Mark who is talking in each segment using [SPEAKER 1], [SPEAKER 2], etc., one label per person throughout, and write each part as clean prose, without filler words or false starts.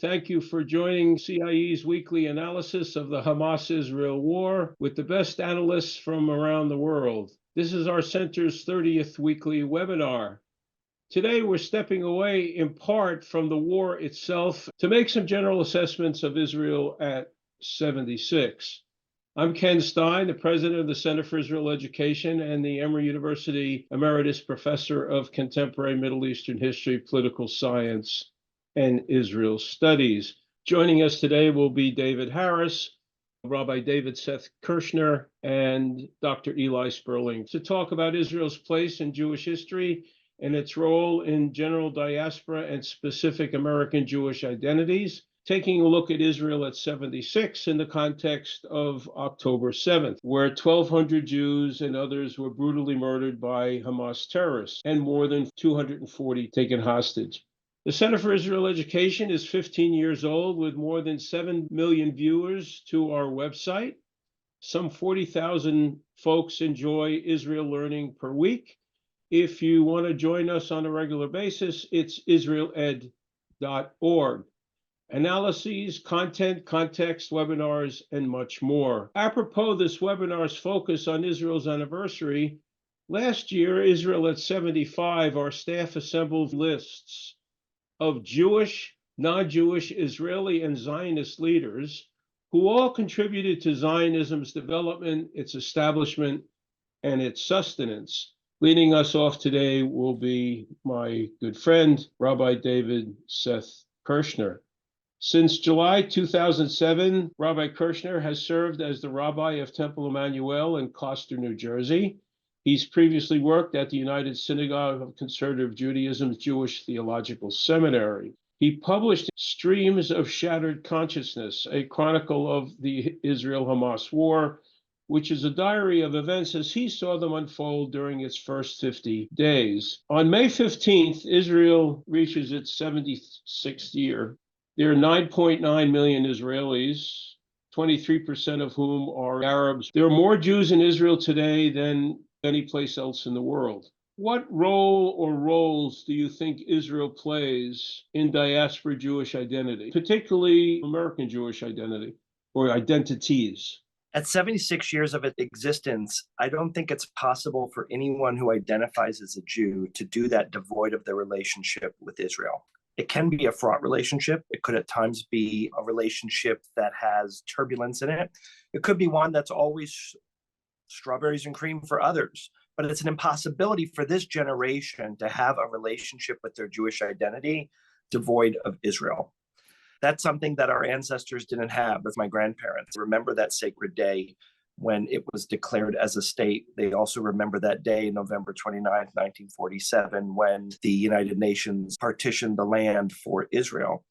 [SPEAKER 1] Thank you for joining CIE's weekly analysis of the Hamas-Israel war with the best analysts from around the world. This is our center's 30th weekly webinar. Today, we're stepping away in part from the war itself to make some general assessments of Israel at 76. I'm Ken Stein, the president of the Center for Israel Education and the Emory University emeritus professor of contemporary Middle Eastern history, political science, and Israel studies. Joining us today will be David Harris, Rabbi David-Seth Kirshner, and Dr. Eli Sperling to talk about Israel's place in Jewish history and its role in general diaspora and specific American Jewish identities, taking a look at Israel at 76 in the context of October 7th, where 1,200 Jews and others were brutally murdered by Hamas terrorists and more than 240 taken hostage. The Center for Israel Education is 15 years old with more than 7 million viewers to our website. Some 40,000 folks enjoy Israel learning per week. If you want to join us on a regular basis, it's israeled.org. Analyses, content, context, webinars, and much more. Apropos this webinar's focus on Israel's anniversary, last year, Israel at 75, our staff assembled lists of Jewish, non-Jewish, Israeli, and Zionist leaders who all contributed to Zionism's development, its establishment, and its sustenance. Leading us off today will be my good friend, Rabbi David-Seth Kirshner. Since July 2007, Rabbi Kirshner has served as the rabbi of Temple Emmanuel in Gloucester, New Jersey. He's previously worked at the United Synagogue of Conservative Judaism's Jewish Theological Seminary. He published Streams of Shattered Consciousness, a chronicle of the Israel-Hamas war, which is a diary of events as he saw them unfold during its first 50 days. On May 15th, Israel reaches its 76th year. There are 9.9 million Israelis, 23% of whom are Arabs. There are more Jews in Israel today than any place else in the world. What role or roles do you think Israel plays in diaspora Jewish identity, particularly American Jewish identity or identities?
[SPEAKER 2] At 76 years of its existence, I don't think it's possible for anyone who identifies as a Jew to do that devoid of their relationship with Israel. It can be a fraught relationship. It could at times be a relationship that has turbulence in it. It could be one that's always strawberries and cream for others. But it's an impossibility for this generation to have a relationship with their Jewish identity devoid of Israel. That's something that our ancestors didn't have with my grandparents. Remember that sacred day when it was declared as a state. They also remember that day, November 29th, 1947, when the United Nations partitioned the land for Israel.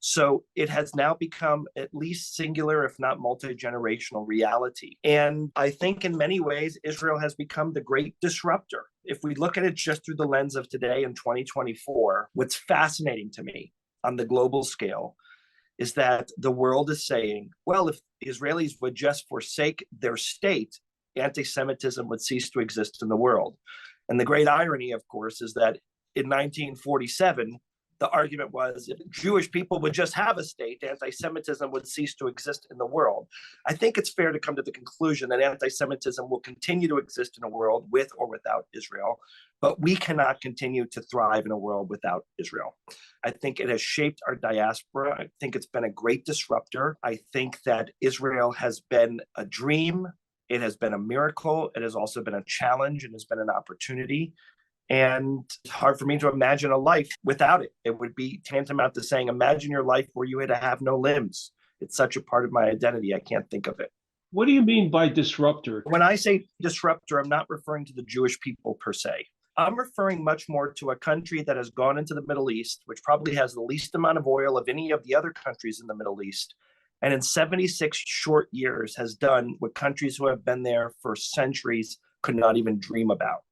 [SPEAKER 2] So it has now become at least singular, if not multi-generational reality. And I think in many ways, Israel has become the great disruptor. If we look at it just through the lens of today in 2024, what's fascinating to me on the global scale is that the world is saying, well, if Israelis would just forsake their state, anti-Semitism would cease to exist in the world. And the great irony, of course, is that in 1947, the argument was if Jewish people would just have a state, anti-Semitism would cease to exist in the world. I think it's fair to come to the conclusion that anti-Semitism will continue to exist in a world with or without Israel, but we cannot continue to thrive in a world without Israel. I think it has shaped our diaspora. I think it's been a great disruptor. I think that Israel has been a dream. It has been a miracle. It has also been a challenge and has been an opportunity. And it's hard for me to imagine a life without it. It would be tantamount to saying, imagine your life where you had to have no limbs. It's such a part of my identity, I can't think of it.
[SPEAKER 1] What do you mean by disruptor?
[SPEAKER 2] When I say disruptor, I'm not referring to the Jewish people per se. I'm referring much more to a country that has gone into the Middle East, which probably has the least amount of oil of any of the other countries in the Middle East, and in 76 short years has done what countries who have been there for centuries could not even dream about.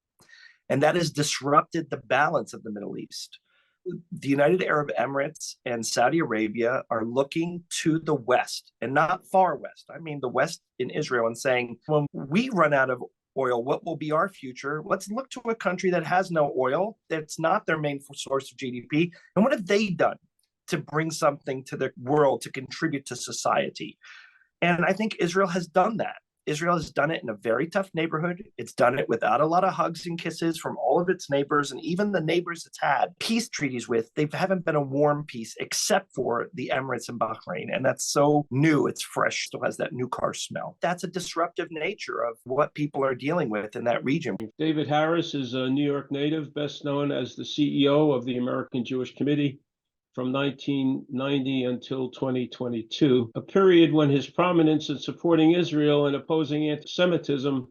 [SPEAKER 2] And that has disrupted the balance of the Middle East. The United Arab Emirates and Saudi Arabia are looking to the West, and not far west. I mean the West in Israel, and saying, when we run out of oil, what will be our future? Let's look to a country that has no oil, that's not their main source of GDP. And what have they done? to bring something to the world, to contribute to society. And I think Israel has done that. Israel has done it in a very tough neighborhood. It's done it without a lot of hugs and kisses from all of its neighbors, and even the neighbors it's had peace treaties with. They haven't been a warm peace except for the Emirates and Bahrain. And that's so new. It's fresh, still has that new car smell. That's a disruptive nature of what people are dealing with in that region.
[SPEAKER 1] David Harris is a New York native, best known as the CEO of the American Jewish Committee from 1990 until 2022, a period when his prominence in supporting Israel and opposing anti-Semitism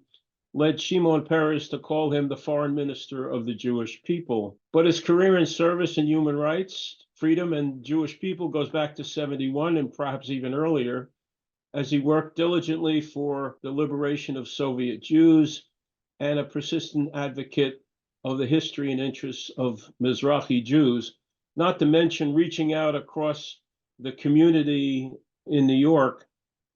[SPEAKER 1] led Shimon Peres to call him the foreign minister of the Jewish people. But his career in service and human rights, freedom, and Jewish people goes back to 71 and perhaps even earlier, as he worked diligently for the liberation of Soviet Jews and a persistent advocate of the history and interests of Mizrahi Jews, not to mention reaching out across the community in New York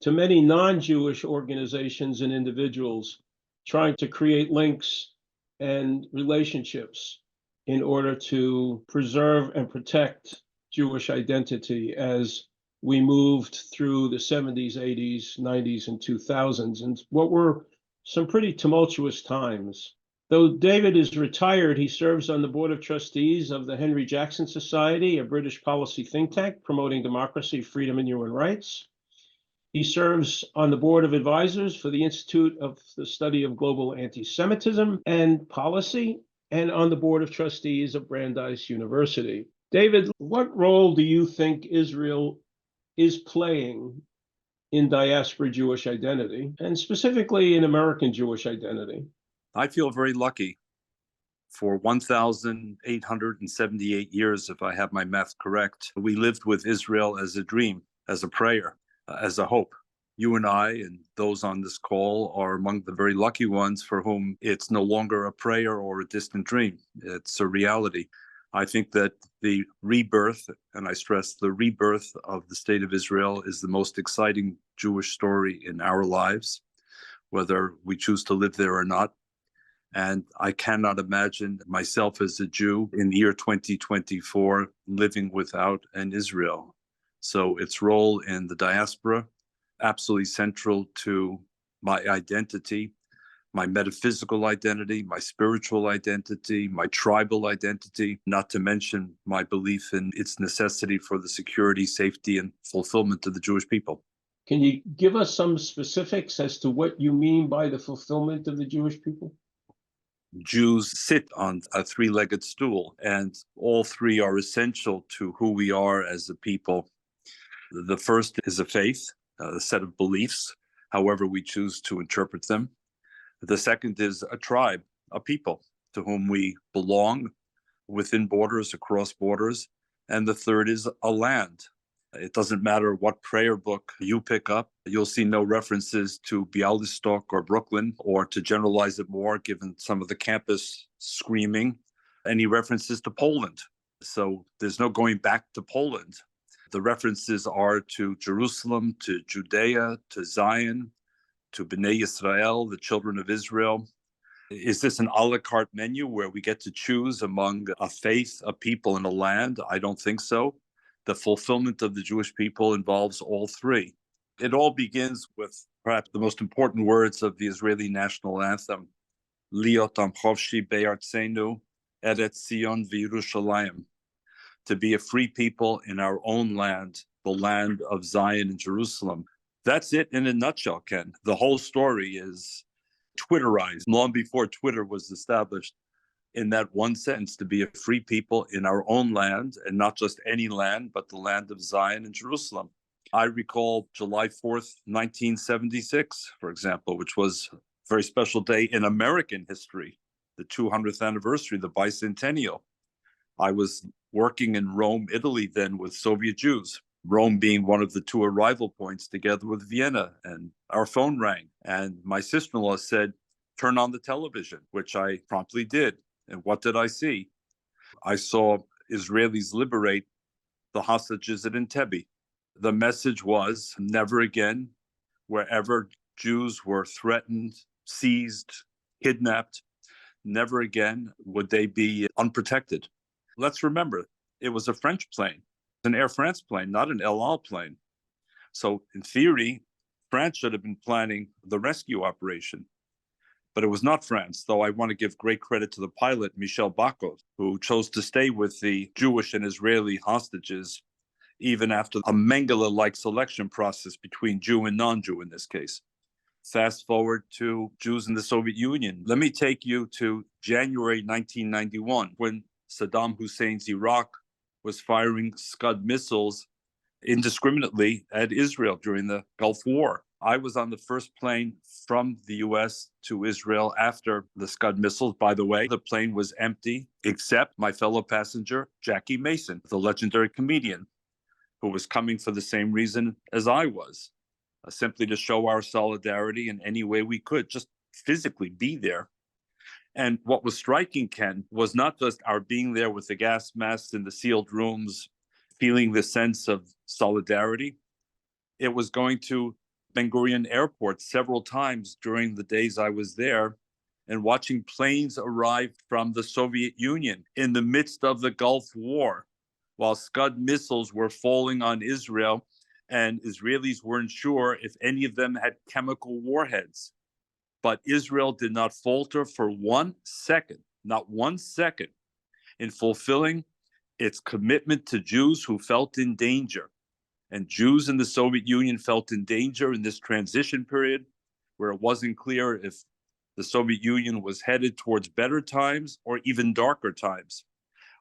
[SPEAKER 1] to many non-Jewish organizations and individuals, trying to create links and relationships in order to preserve and protect Jewish identity as we moved through the 70s, 80s, 90s, and 2000s, and what were some pretty tumultuous times. Though David is retired, he serves on the board of trustees of the Henry Jackson Society, a British policy think tank promoting democracy, freedom, and human rights. He serves on the board of advisors for the Institute of the Study of Global Anti-Semitism and Policy, and on the board of trustees of Brandeis University. David, what role do you think Israel is playing in diaspora Jewish identity, and specifically in American Jewish identity?
[SPEAKER 3] I feel very lucky. For 1,878 years, if I have my math correct, we lived with Israel as a dream, as a prayer, as a hope. You and I and those on this call are among the very lucky ones for whom it's no longer a prayer or a distant dream. It's a reality. I think that the rebirth, and I stress the rebirth of the state of Israel, is the most exciting Jewish story in our lives, whether we choose to live there or not. And I cannot imagine myself as a Jew in the year 2024 living without an Israel. So its role in the diaspora, absolutely central to my identity, my metaphysical identity, my spiritual identity, my tribal identity, not to mention my belief in its necessity for the security, safety, and fulfillment of the Jewish people.
[SPEAKER 1] Can you give us some specifics as to what you mean by the fulfillment of the Jewish people?
[SPEAKER 3] Jews sit on a three-legged stool, and all three are essential to who we are as a people. The first is a faith, a set of beliefs, however we choose to interpret them. The second is a tribe, a people to whom we belong within borders, across borders. And the third is a land. It doesn't matter what prayer book you pick up, you'll see no references to Bialystok or Brooklyn, or to generalize it more, given some of the campus screaming, any references to Poland. So there's no going back to Poland. The references are to Jerusalem, to Judea, to Zion, to Bnei Yisrael, the children of Israel. Is this an a la carte menu where we get to choose among a faith, a people, and a land? I don't think so. The fulfillment of the Jewish people involves all three. It all begins with perhaps the most important words of the Israeli national anthem, Liot am chovshi be'artzenu, Eretz Zion v'Yerushalayim, to be a free people in our own land, the land of Zion and Jerusalem. That's it in a nutshell, Ken. The whole story is Twitterized long before Twitter was established. In that one sentence, to be a free people in our own land, and not just any land, but the land of Zion and Jerusalem. I recall July 4th, 1976, for example, which was a very special day in American history, the 200th anniversary, the bicentennial. I was working in Rome, Italy then with Soviet Jews, Rome being one of the two arrival points together with Vienna, and our phone rang. And my sister-in-law said, "Turn on the television," which I promptly did. And what did I see? I saw Israelis liberate the hostages at Entebbe. The message was never again, wherever Jews were threatened, seized, kidnapped, never again would they be unprotected. Let's remember, it was a French plane. an Air France plane, not an El Al plane. So in theory, France should have been planning the rescue operation. But it was not France, though I want to give great credit to the pilot, Michel Bakov, who chose to stay with the Jewish and Israeli hostages, even after a Mengele-like selection process between Jew and non-Jew in this case. Fast forward to Jews in the Soviet Union. Let me take you to January 1991, when Saddam Hussein's Iraq was firing Scud missiles indiscriminately at Israel during the Gulf War. I was on the first plane from the U.S. to Israel after the Scud missiles. By the way, the plane was empty, except my fellow passenger, Jackie Mason, the legendary comedian, who was coming for the same reason as I was, simply to show our solidarity in any way we could, just physically be there. And what was striking, Ken, was not just our being there with the gas masks in the sealed rooms, feeling the sense of solidarity. It was going to Ben Gurion Airport several times during the days I was there and watching planes arrive from the Soviet Union in the midst of the Gulf War, while Scud missiles were falling on Israel, and Israelis weren't sure if any of them had chemical warheads. But Israel did not falter for 1 second, not 1 second, in fulfilling its commitment to Jews who felt in danger. And Jews in the Soviet Union felt in danger in this transition period where it wasn't clear if the Soviet Union was headed towards better times or even darker times.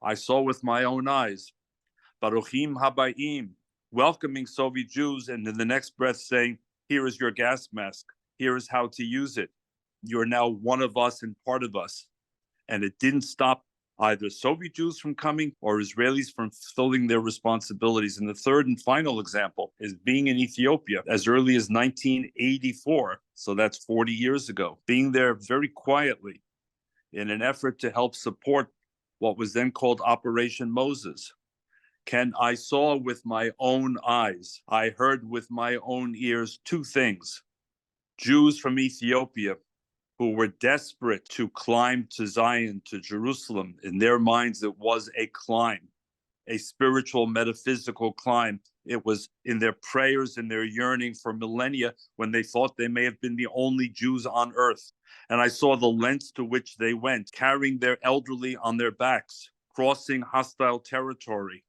[SPEAKER 3] I saw with my own eyes, Baruchim Habayim, welcoming Soviet Jews, and in the next breath saying, here is your gas mask, here is how to use it. You're now one of us and part of us. And it didn't stop either Soviet Jews from coming or Israelis from fulfilling their responsibilities. And the third and final example is being in Ethiopia as early as 1984. So that's 40 years ago, being there very quietly in an effort to help support what was then called Operation Moses. Ken, I saw with my own eyes, I heard with my own ears two things. Jews from Ethiopia who were desperate to climb to Zion, to Jerusalem. In their minds, it was a climb, a spiritual, metaphysical climb. It was in their prayers and their yearning for millennia when they thought they may have been the only Jews on earth. And I saw the lengths to which they went, carrying their elderly on their backs, crossing hostile territory.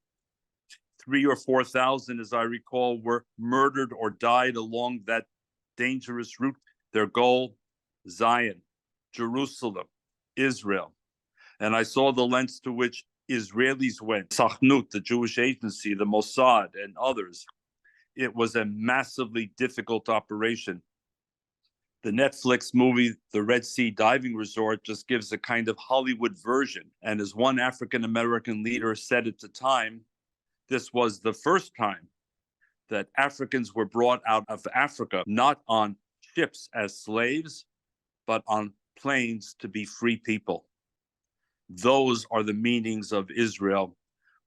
[SPEAKER 3] 3,000 or 4,000, as I recall, were murdered or died along that dangerous route. Their goal, Zion, Jerusalem, Israel. And I saw the lengths to which Israelis went, Sachnut, the Jewish agency, the Mossad, and others. It was a massively difficult operation. The Netflix movie, The Red Sea Diving Resort, just gives a kind of Hollywood version. And as one African-American leader said at the time, this was the first time that Africans were brought out of Africa, not on ships as slaves, but on planes to be free people. Those are the meanings of Israel.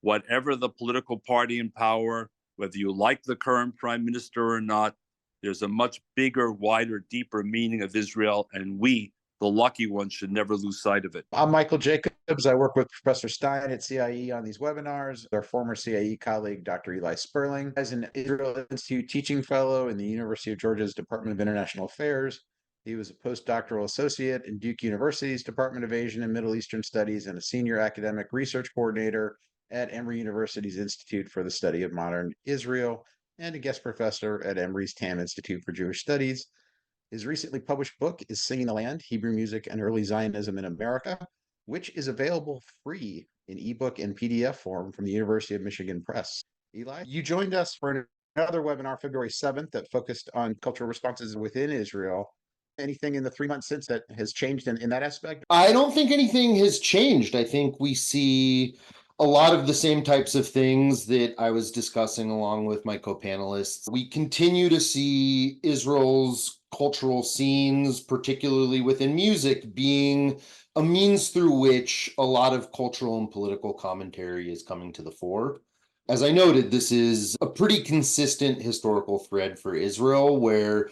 [SPEAKER 3] Whatever the political party in power, whether you like the current prime minister or not, there's a much bigger, wider, deeper meaning of Israel, and we, the lucky ones, should never lose sight of it.
[SPEAKER 4] I'm Michael Jacobs. I work with Professor Stein at CIE on these webinars. Our former CIE colleague, Dr. Eli Sperling, as an Israel Institute teaching fellow in the University of Georgia's Department of International Affairs. He was a postdoctoral associate in Duke University's Department of Asian and Middle Eastern Studies and a senior academic research coordinator at Emory University's Institute for the Study of Modern Israel and a guest professor at Emory's Tam Institute for Jewish Studies. His recently published book is Singing the Land, Hebrew Music and Early Zionism in America, which is available free in ebook and PDF form from the University of Michigan Press. Eli, you joined us for another webinar February 7th that focused on cultural responses within Israel. Anything in the 3 months since that has changed in that aspect?
[SPEAKER 5] I don't think anything has changed. I think we see a lot of the same types of things that I was discussing along with my co-panelists. We continue to see Israel's cultural scenes, particularly within music, being a means through which a lot of cultural and political commentary is coming to the fore. As I noted, this is a pretty consistent historical thread for Israel, where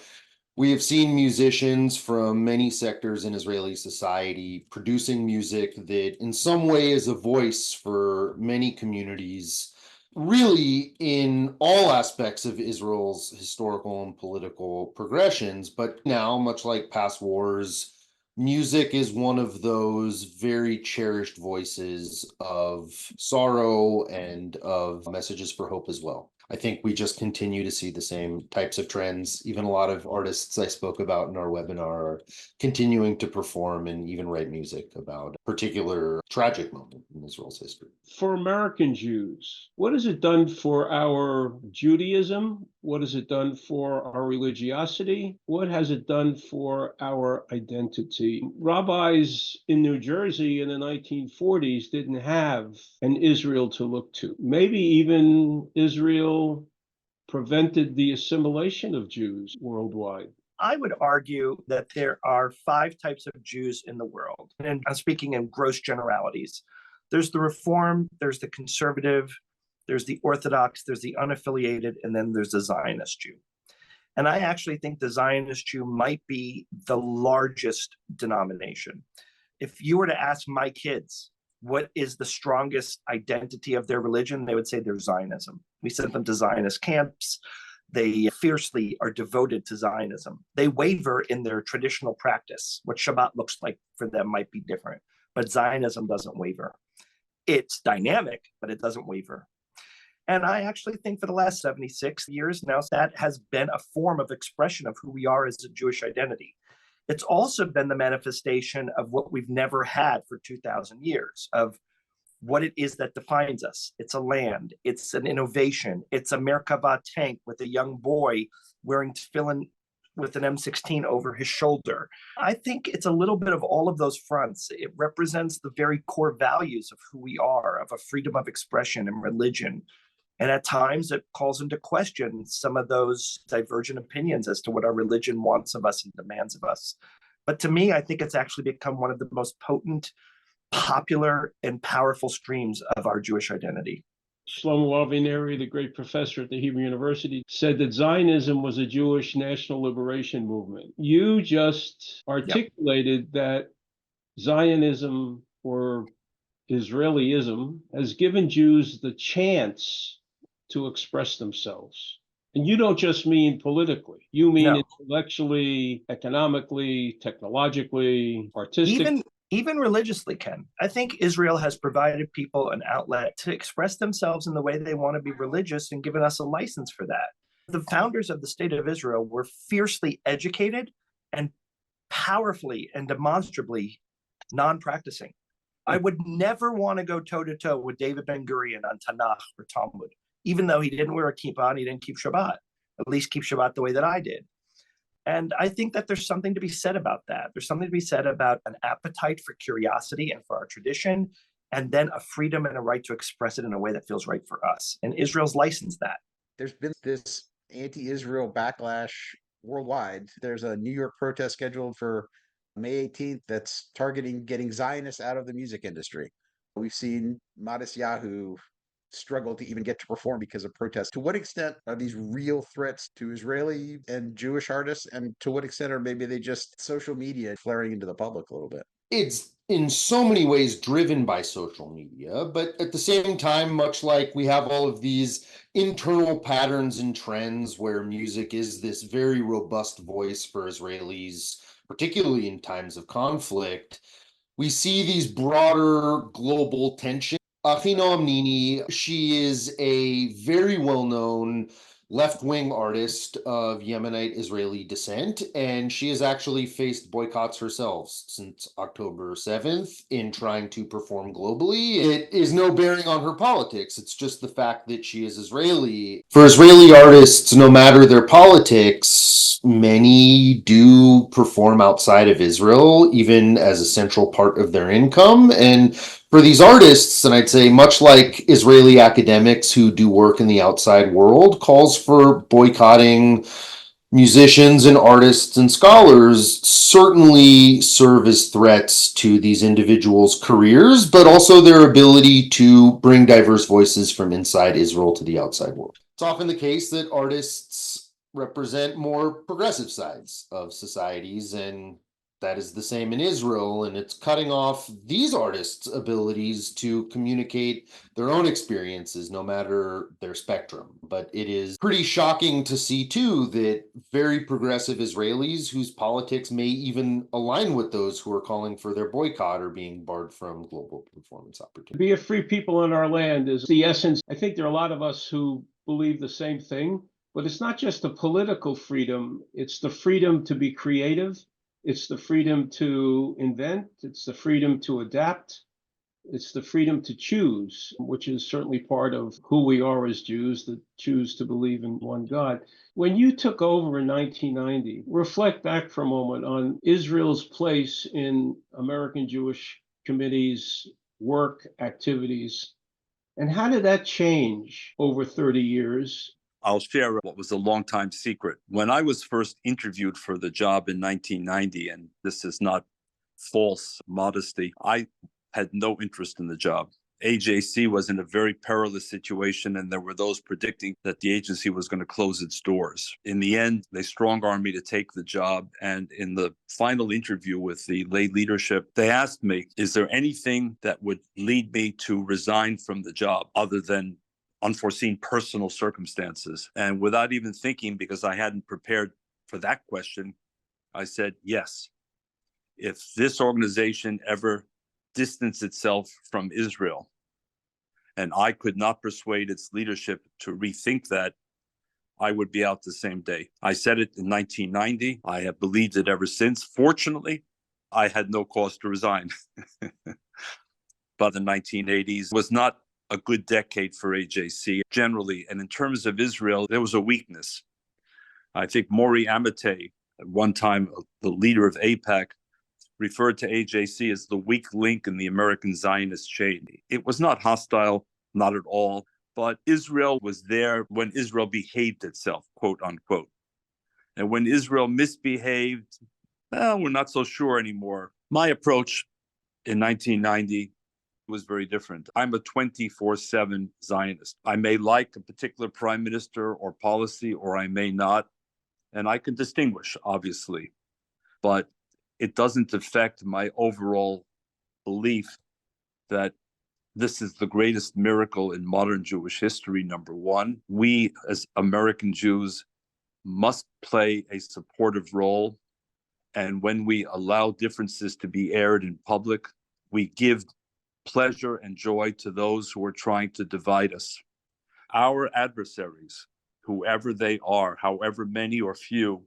[SPEAKER 5] we have seen musicians from many sectors in Israeli society producing music that in some way is a voice for many communities really in all aspects of Israel's historical and political progressions. But now, much like past wars, music is one of those very cherished voices of sorrow and of messages for hope as well. I think we just continue to see the same types of trends. Even a lot of artists I spoke about in our webinar are continuing to perform and even write music about a particular tragic moment in Israel's history.
[SPEAKER 1] For American Jews, what has it done for our Judaism? What has it done for our religiosity? What has it done for our identity? Rabbis in New Jersey in the 1940s didn't have an Israel to look to. Maybe even Israel prevented the assimilation of Jews worldwide.
[SPEAKER 2] I would argue that there are 5 types of Jews in the world. And I'm speaking in gross generalities. There's the Reform, there's the conservative, there's the Orthodox, there's the unaffiliated, and then there's the Zionist Jew. And I actually think the Zionist Jew might be the largest denomination. If you were to ask my kids, what is the strongest identity of their religion, they would say they're Zionism. We sent them to Zionist camps. They fiercely are devoted to Zionism. They waver in their traditional practice. What Shabbat looks like for them might be different, but Zionism doesn't waver. It's dynamic, but it doesn't waver. And I actually think for the last 76 years now, that has been a form of expression of who we are as a Jewish identity. It's also been the manifestation of what we've never had for 2,000 years, of what it is that defines us. It's a land, it's an innovation, it's a Merkava tank with a young boy wearing tefillin with an M16 over his shoulder. I think it's a little bit of all of those fronts. It represents the very core values of who we are, of a freedom of expression and religion. And at times it calls into question some of those divergent opinions as to what our religion wants of us and demands of us. But to me, I think it's actually become one of the most potent, popular, and powerful streams of our Jewish identity.
[SPEAKER 1] Shlomo Avineri, the great professor at the Hebrew University, said that Zionism was a Jewish national liberation movement. You just articulated that Zionism, or Israelism, has given Jews the chance to express themselves. And you don't just mean politically. You mean intellectually, economically, technologically, artistically.
[SPEAKER 2] Even religiously, Ken. I think Israel has provided people an outlet to express themselves in the way they want to be religious and given us a license for that. The founders of the state of Israel were fiercely educated and powerfully and demonstrably non-practicing. I would never want to go toe-to-toe with David Ben-Gurion on Tanakh or Talmud, even though he didn't wear a kippah and he didn't keep Shabbat, at least keep Shabbat the way that I did. And I think that there's something to be said about that. There's something to be said about an appetite for curiosity and for our tradition, and then a freedom and a right to express it in a way that feels right for us. And Israel's licensed that.
[SPEAKER 4] There's been this anti-Israel backlash worldwide. There's a New York protest scheduled for May 18th that's targeting getting Zionists out of the music industry. We've seen Matisyahu struggle to even get to perform because of protests. To what extent are these real threats to Israeli and Jewish artists? And to what extent are maybe they just social media flaring into the public a little bit?
[SPEAKER 5] It's in so many ways driven by social media, but at the same time, much like we have all of these internal patterns and trends where music is this very robust voice for Israelis, particularly in times of conflict, we see these broader global tensions. Achinoam Nini, she is a very well-known left-wing artist of Yemenite Israeli descent, and she has actually faced boycotts herself since October 7th in trying to perform globally. It is no bearing on her politics. It's just the fact that she is Israeli. For Israeli artists, no matter their politics, many do perform outside of Israel, even as a central part of their income. And for these artists, and I'd say much like Israeli academics who do work in the outside world, calls for boycotting musicians and artists and scholars certainly serve as threats to these individuals' careers, but also their ability to bring diverse voices from inside Israel to the outside world. It's often the case that artists represent more progressive sides of societies, and that is the same in Israel, and it's cutting off these artists' abilities to communicate their own experiences, no matter their spectrum. But it is pretty shocking to see, too, that very progressive Israelis whose politics may even align with those who are calling for their boycott are being barred from global performance opportunities.
[SPEAKER 1] Be a free people in our land is the essence. I think there are a lot of us who believe the same thing, but it's not just the political freedom, it's the freedom to be creative. It's the freedom to invent. It's the freedom to adapt. It's the freedom to choose, which is certainly part of who we are as Jews, that choose to believe in one God. When you took over in 1990, reflect back for a moment on Israel's place in American Jewish committees, work, activities, and how did that change over 30 years?
[SPEAKER 3] I'll share what was a long time secret. When I was first interviewed for the job in 1990, and this is not false modesty, I had no interest in the job. AJC was in a very perilous situation, and there were those predicting that the agency was going to close its doors. In the end, they strong-armed me to take the job, and in the final interview with the lay leadership, they asked me, is there anything that would lead me to resign from the job other than unforeseen personal circumstances? And without even thinking, because I hadn't prepared for that question, I said, yes. If this organization ever distanced itself from Israel, and I could not persuade its leadership to rethink that, I would be out the same day. I said it in 1990. I have believed it ever since. Fortunately, I had no cause to resign. But the 1980s was not a good decade for AJC generally. And in terms of Israel, there was a weakness. I think Maury Amatei, at one time the leader of AIPAC, referred to AJC as the weak link in the American Zionist chain. It was not hostile, not at all, but Israel was there when Israel behaved itself, quote unquote. And when Israel misbehaved, we're not so sure anymore. My approach in 1990 was very different. I'm a 24/7 Zionist. I may like a particular prime minister or policy, or I may not, and I can distinguish, obviously, but it doesn't affect my overall belief that this is the greatest miracle in modern Jewish history, number one. We, as American Jews, must play a supportive role. And when we allow differences to be aired in public, we give pleasure and joy to those who are trying to divide us. Our adversaries, whoever they are, however many or few,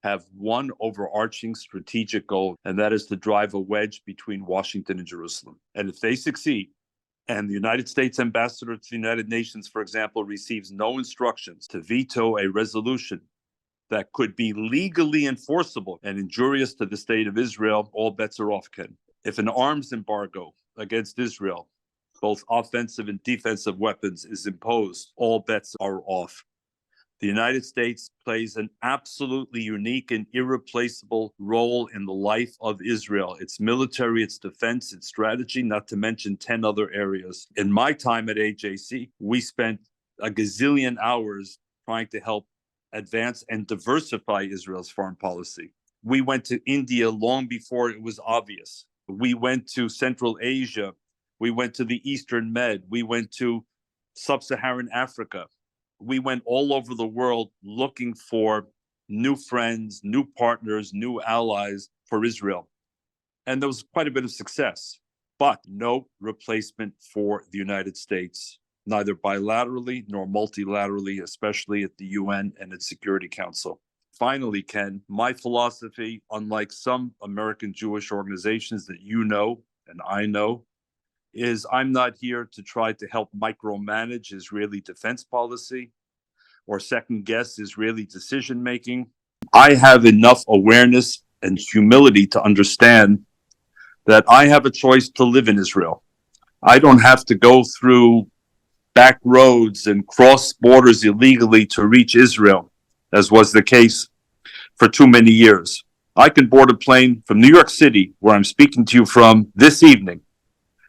[SPEAKER 3] have one overarching strategic goal, and that is to drive a wedge between Washington and Jerusalem. And if they succeed, and the United States ambassador to the United Nations, for example, receives no instructions to veto a resolution that could be legally enforceable and injurious to the state of Israel, all bets are off, Ken. If an arms embargo against Israel, both offensive and defensive weapons, is imposed, all bets are off. The United States plays an absolutely unique and irreplaceable role in the life of Israel, its military, its defense, its strategy, not to mention 10 other areas. In my time at AJC, we spent a gazillion hours trying to help advance and diversify Israel's foreign policy. We went to India long before it was obvious. We went to Central Asia. We went to the Eastern Med. We went to Sub-Saharan Africa. We went all over the world looking for new friends, new partners, new allies for Israel. And there was quite a bit of success, but no replacement for the United States, neither bilaterally nor multilaterally, especially at the UN and its Security Council. Finally, Ken, my philosophy, unlike some American Jewish organizations that you know and I know, is I'm not here to try to help micromanage Israeli defense policy or second guess Israeli decision making. I have enough awareness and humility to understand that I have a choice to live in Israel. I don't have to go through back roads and cross borders illegally to reach Israel, as was the case for too many years. I can board a plane from New York City, where I'm speaking to you from this evening,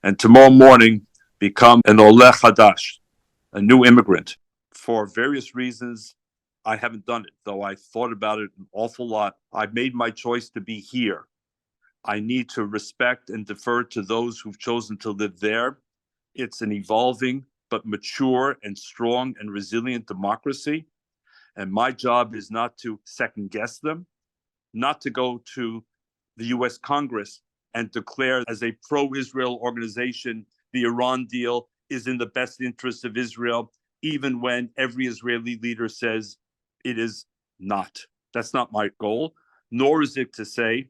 [SPEAKER 3] and tomorrow morning become an Oleh Hadash, a new immigrant. For various reasons, I haven't done it, though I thought about it an awful lot. I've made my choice to be here, I need to respect and defer to those who've chosen to live there. It's an evolving but mature and strong and resilient democracy. And my job is not to second guess them, not to go to the US Congress and declare as a pro-Israel organization, the Iran deal is in the best interest of Israel, even when every Israeli leader says it is not. That's not my goal, nor is it to say,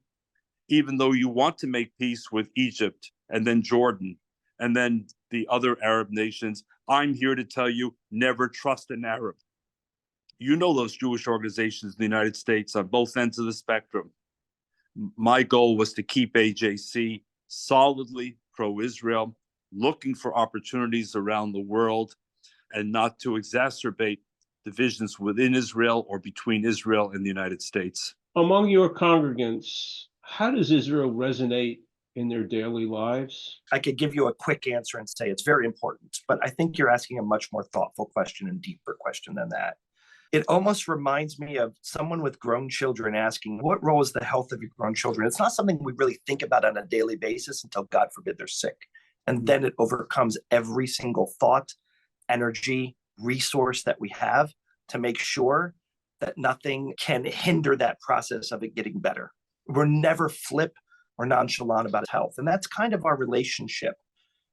[SPEAKER 3] even though you want to make peace with Egypt and then Jordan and then the other Arab nations, I'm here to tell you, never trust an Arab. You know those Jewish organizations in the United States on both ends of the spectrum. My goal was to keep AJC solidly pro-Israel, looking for opportunities around the world, and not to exacerbate divisions within Israel or between Israel and the United States.
[SPEAKER 1] Among your congregants, how does Israel resonate in their daily lives?
[SPEAKER 2] I could give you a quick answer and say it's very important, but I think you're asking a much more thoughtful question and deeper question than that. It almost reminds me of someone with grown children asking, what role is the health of your grown children? It's not something we really think about on a daily basis until, God forbid, they're sick. And then it overcomes every single thought, energy, resource that we have to make sure that nothing can hinder that process of it getting better. We're never flip or nonchalant about health. And that's kind of our relationship,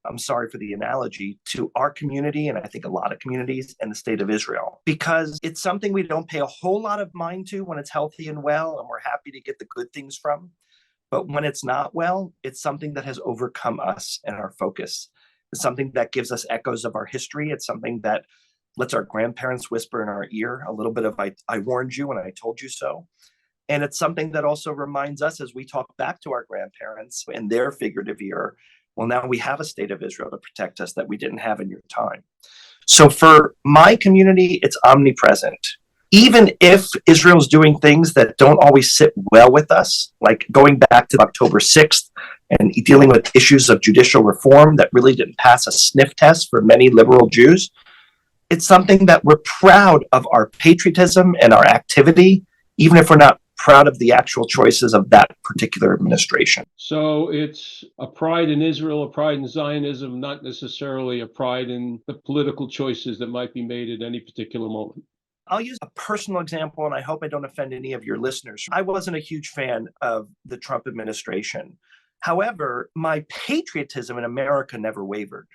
[SPEAKER 2] I'm sorry for the analogy, to our community, and I think a lot of communities in the state of Israel, because it's something we don't pay a whole lot of mind to when it's healthy and well, and we're happy to get the good things from. But when it's not well, it's something that has overcome us and our focus. It's something that gives us echoes of our history. It's something that lets our grandparents whisper in our ear a little bit of, I warned you and I told you so. And it's something that also reminds us as we talk back to our grandparents in their figurative ear, well, now we have a state of Israel to protect us that we didn't have in your time. So for my community, it's omnipresent. Even if Israel's doing things that don't always sit well with us, like going back to October 6th and dealing with issues of judicial reform that really didn't pass a sniff test for many liberal Jews, it's something that we're proud of our patriotism and our activity, even if we're not proud of the actual choices of that particular administration.
[SPEAKER 1] So it's a pride in Israel, a pride in Zionism, not necessarily a pride in the political choices that might be made at any particular moment.
[SPEAKER 2] I'll use a personal example, and I hope I don't offend any of your listeners. I wasn't a huge fan of the Trump administration. However, my patriotism in America never wavered.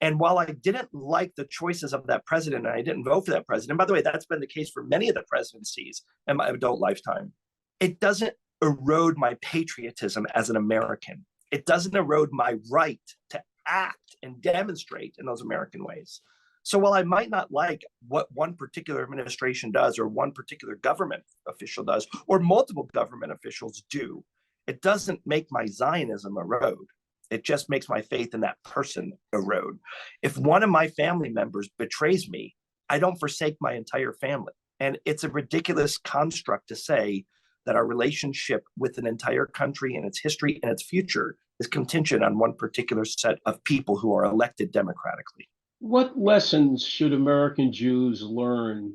[SPEAKER 2] And while I didn't like the choices of that president, and I didn't vote for that president, by the way, that's been the case for many of the presidencies in my adult lifetime, it doesn't erode my patriotism as an American. It doesn't erode my right to act and demonstrate in those American ways. So while I might not like what one particular administration does or one particular government official does or multiple government officials do, it doesn't make my Zionism erode. It just makes my faith in that person erode. If one of my family members betrays me, I don't forsake my entire family. And it's a ridiculous construct to say that our relationship with an entire country and its history and its future is contingent on one particular set of people who are elected democratically.
[SPEAKER 1] What lessons should American Jews learn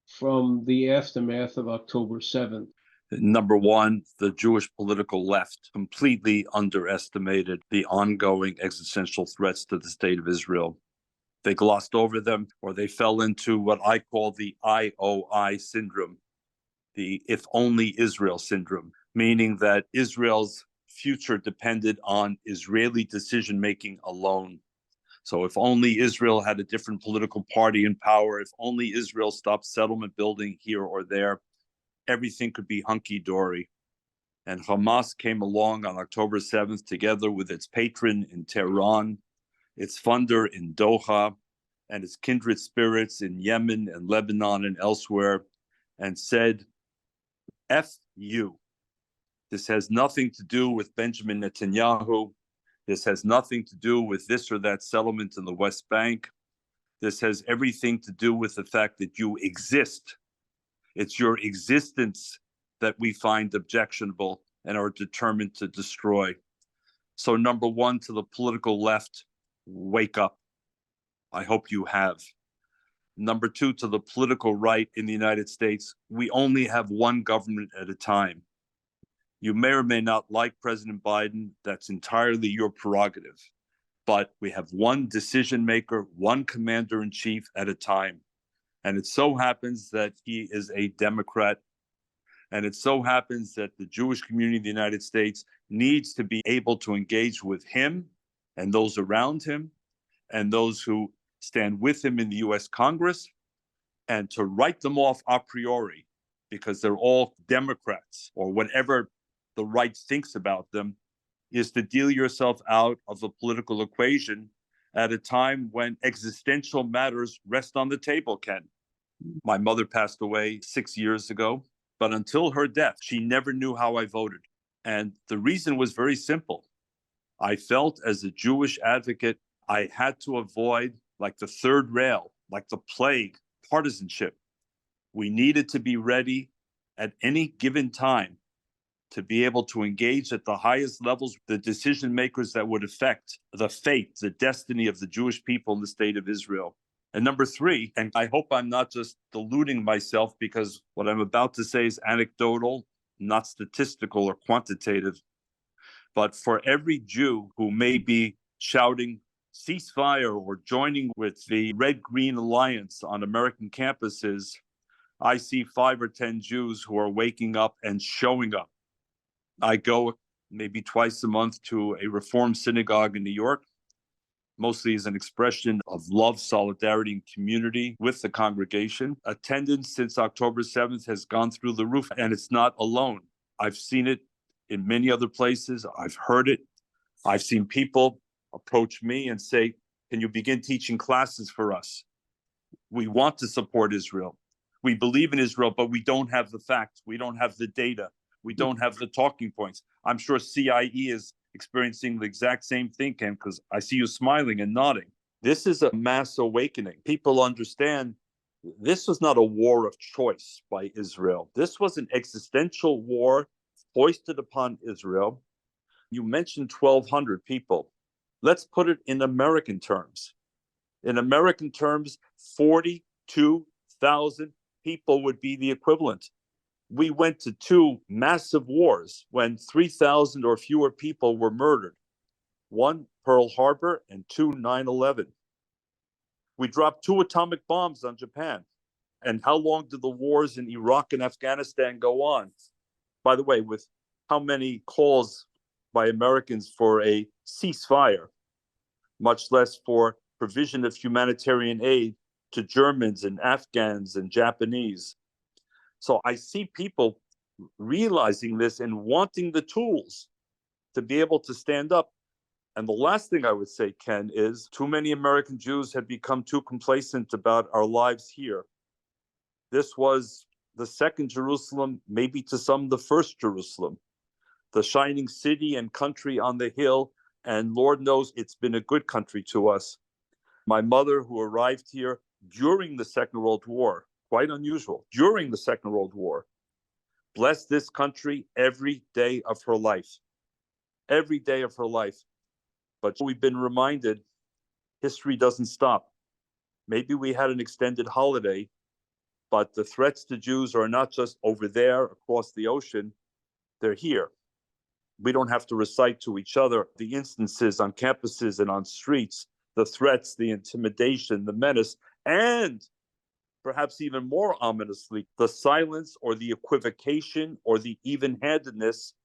[SPEAKER 1] from the aftermath of October 7th?
[SPEAKER 3] Number one, the Jewish political left completely underestimated the ongoing existential threats to the state of Israel. They glossed over them, or they fell into what I call the IOI syndrome, the if only Israel syndrome, meaning that Israel's future depended on Israeli decision-making alone. So if only Israel had a different political party in power, if only Israel stopped settlement building here or there, everything could be hunky-dory. And Hamas came along on October 7th together with its patron in Tehran, its funder in Doha, and its kindred spirits in Yemen and Lebanon and elsewhere, and said, F you. This has nothing to do with Benjamin Netanyahu. This has nothing to do with this or that settlement in the West Bank. This has everything to do with the fact that you exist. It's your existence that we find objectionable and are determined to destroy. So number one, to the political left, wake up. I hope you have. Number two, to the political right in the United States, we only have one government at a time. You may or may not like President Biden. That's entirely your prerogative. But we have one decision maker, one commander in chief at a time. And it so happens that he is a Democrat. And it so happens that the Jewish community of the United States needs to be able to engage with him and those around him and those who stand with him in the US Congress, and to write them off a priori because they're all Democrats or whatever the right thinks about them, is to deal yourself out of the political equation at a time when existential matters rest on the table, Ken. My mother passed away 6 years ago, but until her death, she never knew how I voted. And the reason was very simple. I felt as a Jewish advocate, I had to avoid, like the third rail, like the plague, partisanship. We needed to be ready at any given time to be able to engage at the highest levels, the decision makers that would affect the fate, the destiny of the Jewish people in the state of Israel. And number three, and I hope I'm not just deluding myself because what I'm about to say is anecdotal, not statistical or quantitative, but for every Jew who may be shouting ceasefire or joining with the Red-Green Alliance on American campuses, I see 5 or 10 Jews who are waking up and showing up. I go maybe twice a month to a Reform synagogue in New York, mostly as an expression of love, solidarity, and community with the congregation. Attendance since October 7th has gone through the roof, and it's not alone. I've seen it in many other places. I've heard it. I've seen people approach me and say, can you begin teaching classes for us? We want to support Israel. We believe in Israel, but we don't have the facts. We don't have the data. We don't have the talking points. I'm sure CIE is experiencing the exact same thing, Ken, because I see you smiling and nodding. This is a mass awakening. People understand this was not a war of choice by Israel. This was an existential war foisted upon Israel. You mentioned 1,200 people. Let's put it in American terms. In American terms, 42,000 people would be the equivalent. We went to 2 massive wars when 3,000 or fewer people were murdered. 1, Pearl Harbor, and 2, 9/11. We dropped 2 atomic bombs on Japan. And how long did the wars in Iraq and Afghanistan go on? By the way, with how many calls by Americans for a ceasefire, much less for provision of humanitarian aid to Germans and Afghans and Japanese. So I see people realizing this and wanting the tools to be able to stand up. And the last thing I would say, Ken, is too many American Jews have become too complacent about our lives here. This was the second Jerusalem, maybe to some the first Jerusalem, the shining city and country on the hill. And Lord knows it's been a good country to us. My mother, who arrived here during the Second World War, quite unusual, during the Second World War, blessed this country every day of her life. Every day of her life. But we've been reminded history doesn't stop. Maybe we had an extended holiday, but the threats to Jews are not just over there across the ocean, they're here. We don't have to recite to each other the instances on campuses and on streets, the threats, the intimidation, the menace, and perhaps even more ominously, the silence or the equivocation or the even-handedness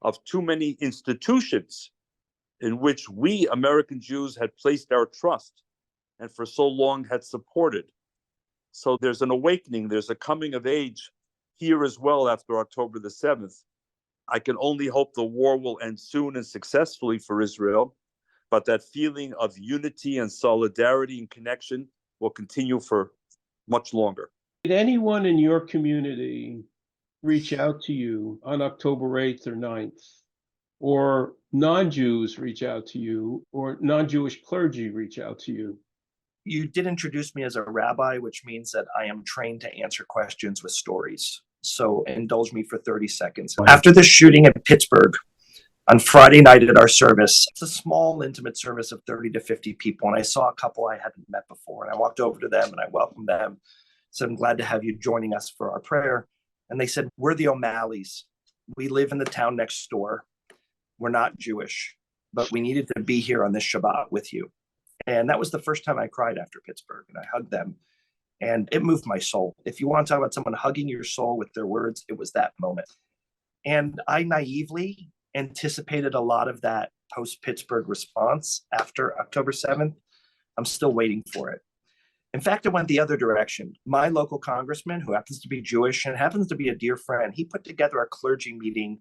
[SPEAKER 3] of too many institutions in which we American Jews had placed our trust and for so long had supported. So there's an awakening, there's a coming of age here as well after October the 7th. I can only hope the war will end soon and successfully for Israel, but that feeling of unity and solidarity and connection will continue for much longer.
[SPEAKER 1] Did anyone in your community reach out to you on October 8th or 9th? Or non-Jews reach out to you, or non-Jewish clergy reach out to you?
[SPEAKER 2] You did introduce me as a rabbi, which means that I am trained to answer questions with stories. So indulge me for 30 seconds. After the shooting in Pittsburgh, on Friday night at our service, it's a small, intimate service of 30 to 50 people. And I saw a couple I hadn't met before. And I walked over to them and I welcomed them. Said, I'm glad to have you joining us for our prayer. And they said, we're the O'Malleys. we live in the town next door. We're not Jewish, but we needed to be here on this Shabbat with you. And that was the first time I cried after Pittsburgh, and I hugged them. And it moved my soul. If you want to talk about someone hugging your soul with their words, it was that moment. And I naively anticipated a lot of that post-Pittsburgh response after October 7th. I'm still waiting for it. In fact, it went the other direction. My local congressman, who happens to be Jewish and happens to be a dear friend, he put together a clergy meeting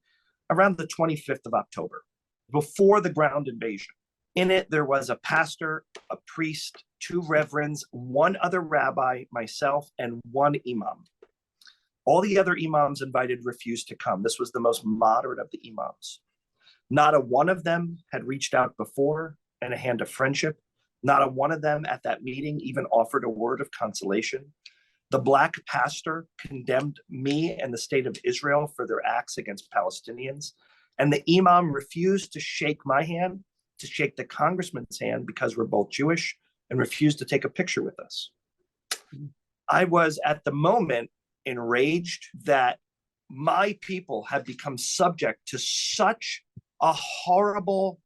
[SPEAKER 2] around the 25th of October, before the ground invasion. In it, there was a pastor, a priest, 2 reverends, 1 other rabbi, myself, and 1 imam. All the other imams invited refused to come. This was the most moderate of the imams. Not a one of them had reached out before and a hand of friendship. Not a one of them at that meeting even offered a word of consolation. The black pastor condemned me and the state of Israel for their acts against Palestinians. And the imam refused to shake my hand, to shake the congressman's hand because we're both Jewish, and refused to take a picture with us. I was at the moment enraged that my people have become subject to such a horrible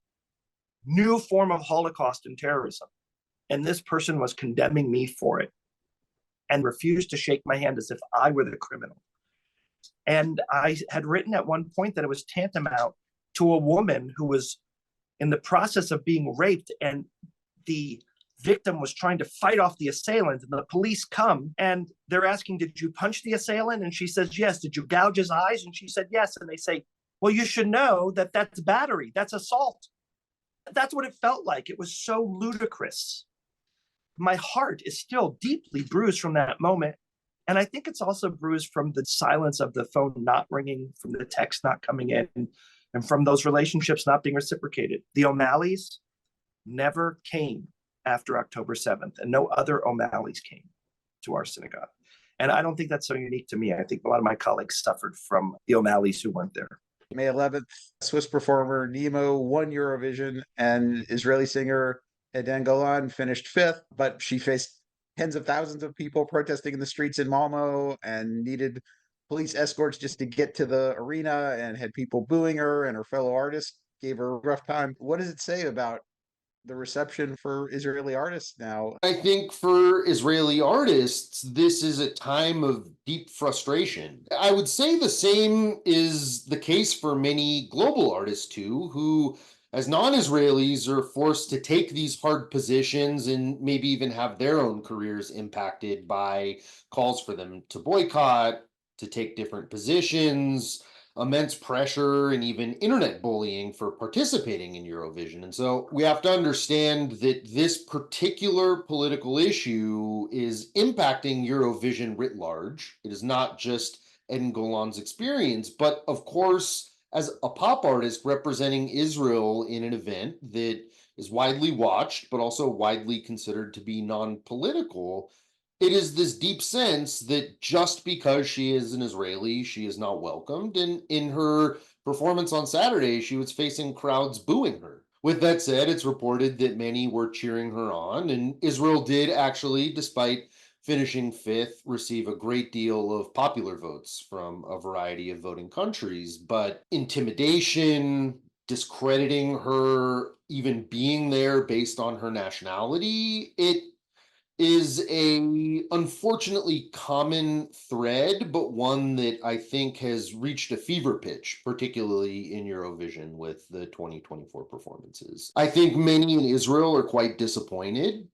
[SPEAKER 2] new form of Holocaust and terrorism. And this person was condemning me for it and refused to shake my hand as if I were the criminal. And I had written at one point that it was tantamount to a woman who was in the process of being raped, and the victim was trying to fight off the assailant, and the police come and they're asking, did you punch the assailant? And she says, yes. Did you gouge his eyes? And she said, yes. And they say, well, you should know that that's battery, that's assault. That's what it felt like. It was so ludicrous. My heart is still deeply bruised from that moment. And I think it's also bruised from the silence of the phone not ringing, from the text not coming in, and from those relationships not being reciprocated. The O'Malleys never came after October 7th, and no other O'Malleys came to our synagogue. And I don't think that's so unique to me. I think a lot of my colleagues suffered from the O'Malleys who weren't there.
[SPEAKER 4] May 11th, Swiss performer Nemo won Eurovision, and Israeli singer Eden Golan finished 5th, but she faced tens of thousands of people protesting in the streets in Malmo and needed police escorts just to get to the arena, and had people booing her, and her fellow artists gave her a rough time. What does it say about the reception for Israeli artists now?
[SPEAKER 5] I think for Israeli artists, this is a time of deep frustration. I would say the same is the case for many global artists too, who as non-Israelis are forced to take these hard positions and maybe even have their own careers impacted by calls for them to boycott, to take different positions, immense pressure, and even internet bullying for participating in Eurovision. And so we have to understand that this particular political issue is impacting Eurovision writ large. It is not just Eden Golan's experience, but of course, as a pop artist representing Israel in an event that is widely watched, but also widely considered to be non-political, it is this deep sense that just because she is an Israeli, she is not welcomed. And in her performance on Saturday, she was facing crowds booing her. With that said, it's reported that many were cheering her on, and Israel did actually, despite finishing 5th, receive a great deal of popular votes from a variety of voting countries. But intimidation, discrediting her even being there based on her nationality, it is a unfortunately common thread, but one that I think has reached a fever pitch, particularly in Eurovision with the 2024 performances. I think many in Israel are quite disappointed,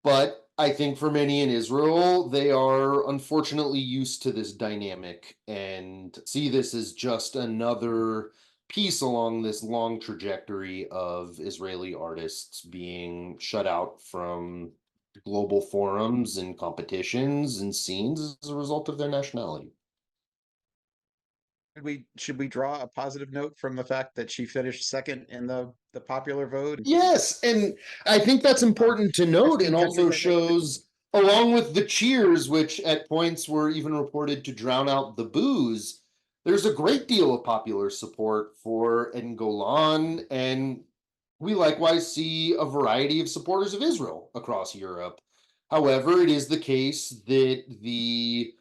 [SPEAKER 5] but I think for many in Israel, they are unfortunately used to this dynamic and see this as just another piece along this long trajectory of Israeli artists being shut out from global forums and competitions and scenes as a result of their nationality.
[SPEAKER 4] Should we draw a positive note from the fact that she finished 2nd in the popular vote?
[SPEAKER 5] Yes, and I think that's important to note, and also shows, along with the cheers, which at points were even reported to drown out the boos, there's a great deal of popular support for Eden Golan, and we likewise see a variety of supporters of Israel across Europe. However, it is the case that the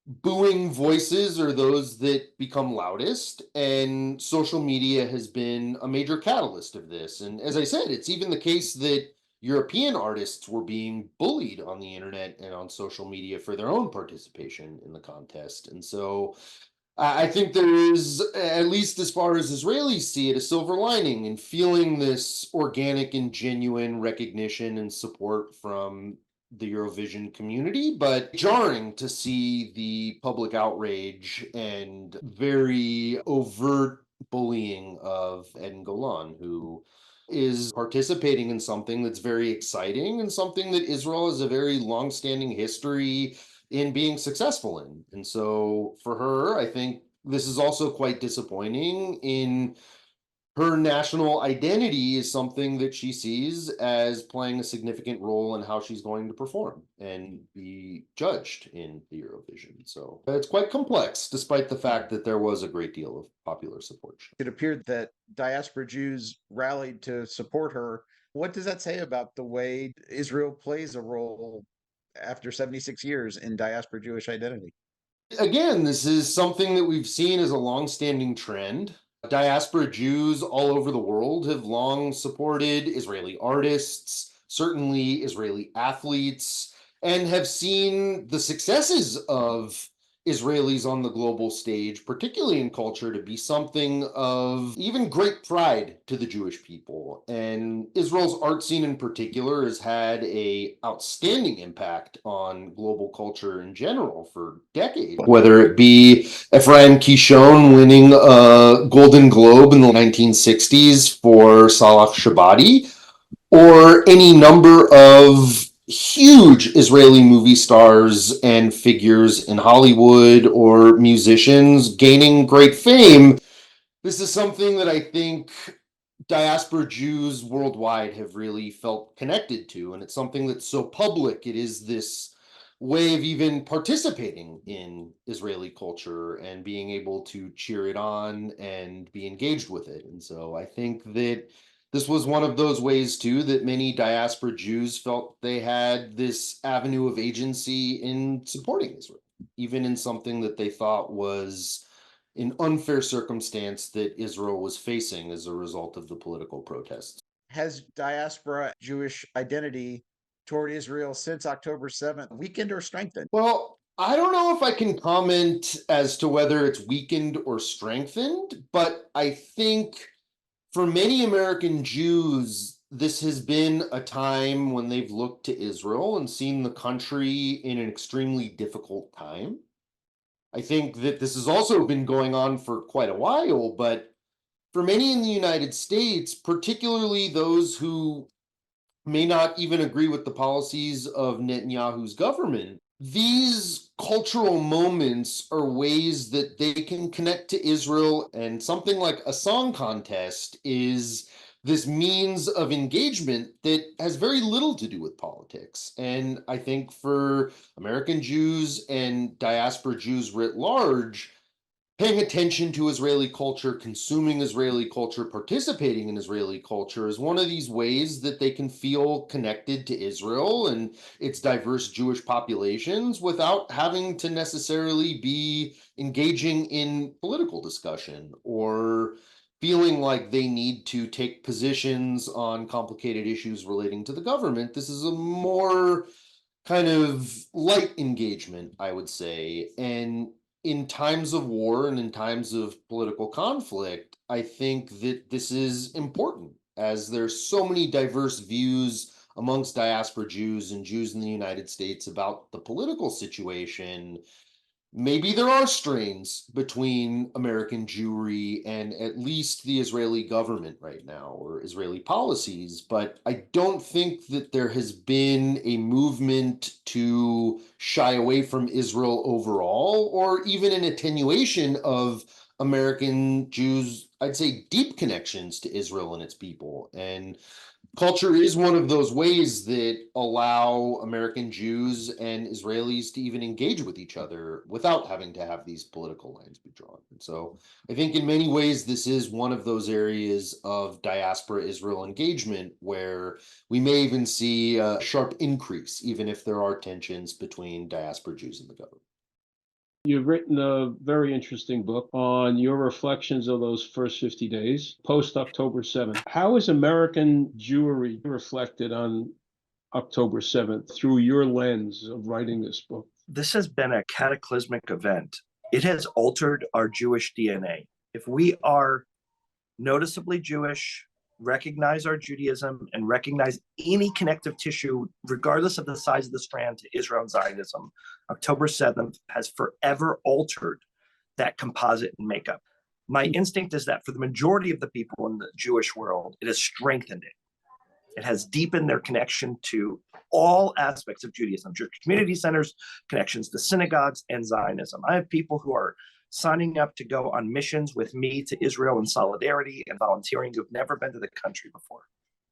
[SPEAKER 5] booing voices are those that become loudest, and social media has been a major catalyst of this. And as I said, it's even the case that European artists were being bullied on the internet and on social media for their own participation in the contest. And so I think there is, at least as far as Israelis see it, a silver lining in feeling this organic and genuine recognition and support from the Eurovision community, but jarring to see the public outrage and very overt bullying of Eden Golan, who is participating in something that's very exciting and something that Israel has a very long-standing history in being successful in. And so for her, I think this is also quite disappointing in her national identity is something that she sees as playing a significant role in how she's going to perform and be judged in the Eurovision. So it's quite complex, despite the fact that there was a great deal of popular support.
[SPEAKER 4] It appeared that diaspora Jews rallied to support her. What does that say about the way Israel plays a role after 76 years in diaspora Jewish identity?
[SPEAKER 5] Again, this is something that we've seen as a long-standing trend. Diaspora Jews all over the world have long supported Israeli artists, certainly Israeli athletes, and have seen the successes of Israelis on the global stage, particularly in culture, to be something of even great pride to the Jewish people. And Israel's art scene in particular has had a outstanding impact on global culture in general for decades. Whether it be Ephraim Kishon winning a Golden Globe in the 1960s for Salah Shabadi, or any number of huge Israeli movie stars and figures in Hollywood or musicians gaining great fame. This is something that I think diaspora Jews worldwide have really felt connected to, and it's something that's so public. It is this way of even participating in Israeli culture and being able to cheer it on and be engaged with it. And so I think that this was one of those ways too that many diaspora Jews felt they had this avenue of agency in supporting Israel, even in something that they thought was an unfair circumstance that Israel was facing as a result of the political protests.
[SPEAKER 4] Has diaspora Jewish identity toward Israel since October 7th weakened or strengthened?
[SPEAKER 5] Well, I don't know if I can comment as to whether it's weakened or strengthened, but I think for many American Jews, this has been a time when they've looked to Israel and seen the country in an extremely difficult time. I think that this has also been going on for quite a while, but for many in the United States, particularly those who may not even agree with the policies of Netanyahu's government, these cultural moments are ways that they can connect to Israel. And something like a song contest is this means of engagement that has very little to do with politics. And I think for American Jews and diaspora Jews writ large, paying attention to Israeli culture, consuming Israeli culture, participating in Israeli culture is one of these ways that they can feel connected to Israel and its diverse Jewish populations without having to necessarily be engaging in political discussion or feeling like they need to take positions on complicated issues relating to the government. This is a more kind of light engagement, I would say. And in times of war and in times of political conflict, I think that this is important as there's so many diverse views amongst diaspora Jews and Jews in the United States about the political situation. Maybe there are strains between American Jewry and at least the Israeli government right now or Israeli policies, but I don't think that there has been a movement to shy away from Israel overall, or even an attenuation of American Jews, I'd say, deep connections to Israel and its people. And culture is one of those ways that allow American Jews and Israelis to even engage with each other without having to have these political lines be drawn. And so I think in many ways, this is one of those areas of diaspora Israel engagement where we may even see a sharp increase, even if there are tensions between diaspora Jews and the government.
[SPEAKER 1] You've written a very interesting book on your reflections of those first 50 days, post-October 7th. How is American Jewry reflected on October 7th through your lens of writing this book?
[SPEAKER 2] This has been a cataclysmic event. It has altered our Jewish DNA. If we are noticeably Jewish, recognize our Judaism, and recognize any connective tissue, regardless of the size of the strand, to Israel and Zionism, October 7th has forever altered that composite and makeup. My instinct is that for the majority of the people in the Jewish world, it has strengthened it. It has deepened their connection to all aspects of Judaism, Jewish community centers, connections to synagogues, and Zionism. I have people who are signing up to go on missions with me to Israel in solidarity and volunteering who've never been to the country before.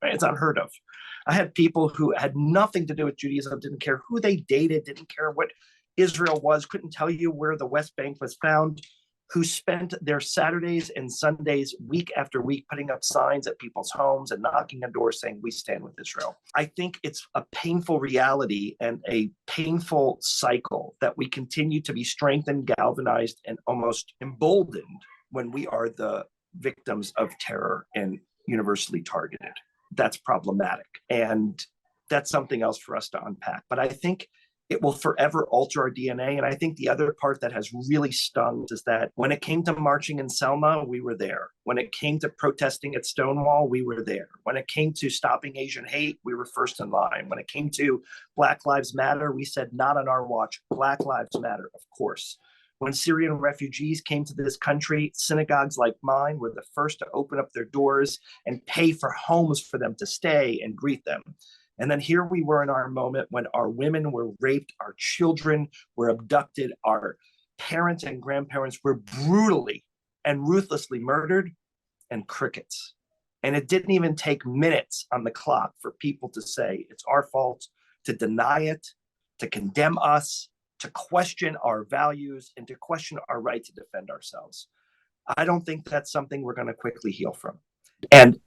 [SPEAKER 2] Right? It's unheard of. I had people who had nothing to do with Judaism, didn't care who they dated, didn't care what Israel was, couldn't tell you where the West Bank was found, who spent their Saturdays and Sundays week after week putting up signs at people's homes and knocking on doors saying, "We stand with Israel." I think it's a painful reality and a painful cycle that we continue to be strengthened, galvanized, and almost emboldened when we are the victims of terror and universally targeted. That's problematic. And that's something else for us to unpack. But I think it will forever alter our DNA. And I think the other part that has really stung is that when it came to marching in Selma, we were there. When it came to protesting at Stonewall, we were there. When it came to stopping Asian hate, we were first in line. When it came to Black Lives Matter, we said, not on our watch. Black Lives Matter, of course. When Syrian refugees came to this country, synagogues like mine were the first to open up their doors and pay for homes for them to stay and greet them. And then here we were in our moment when our women were raped, our children were abducted, our parents and grandparents were brutally and ruthlessly murdered, and crickets. And it didn't even take minutes on the clock for people to say it's our fault, to deny it, to condemn us, to question our values, and to question our right to defend ourselves. I don't think that's something we're going to quickly heal from. And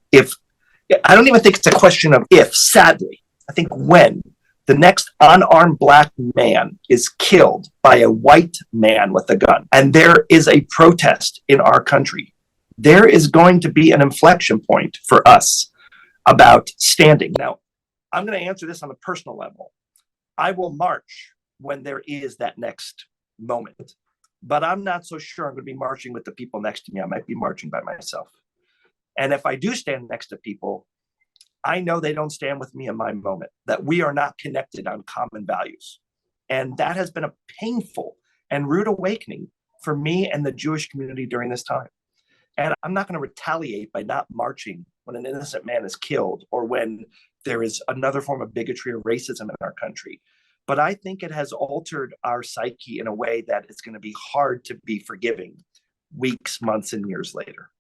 [SPEAKER 2] I don't even think it's a question of if, sadly. I think when the next unarmed Black man is killed by a white man with a gun, and there is a protest in our country, there is going to be an inflection point for us about standing. Now, I'm going to answer this on a personal level. I will march when there is that next moment, but I'm not so sure I'm going to be marching with the people next to me. I might be marching by myself. And if I do stand next to people, I know they don't stand with me in my moment, that we are not connected on common values. And that has been a painful and rude awakening for me and the Jewish community during this time. And I'm not going to retaliate by not marching when an innocent man is killed or when there is another form of bigotry or racism in our country. But I think it has altered our psyche in a way that it's going to be hard to be forgiving weeks, months, and years later.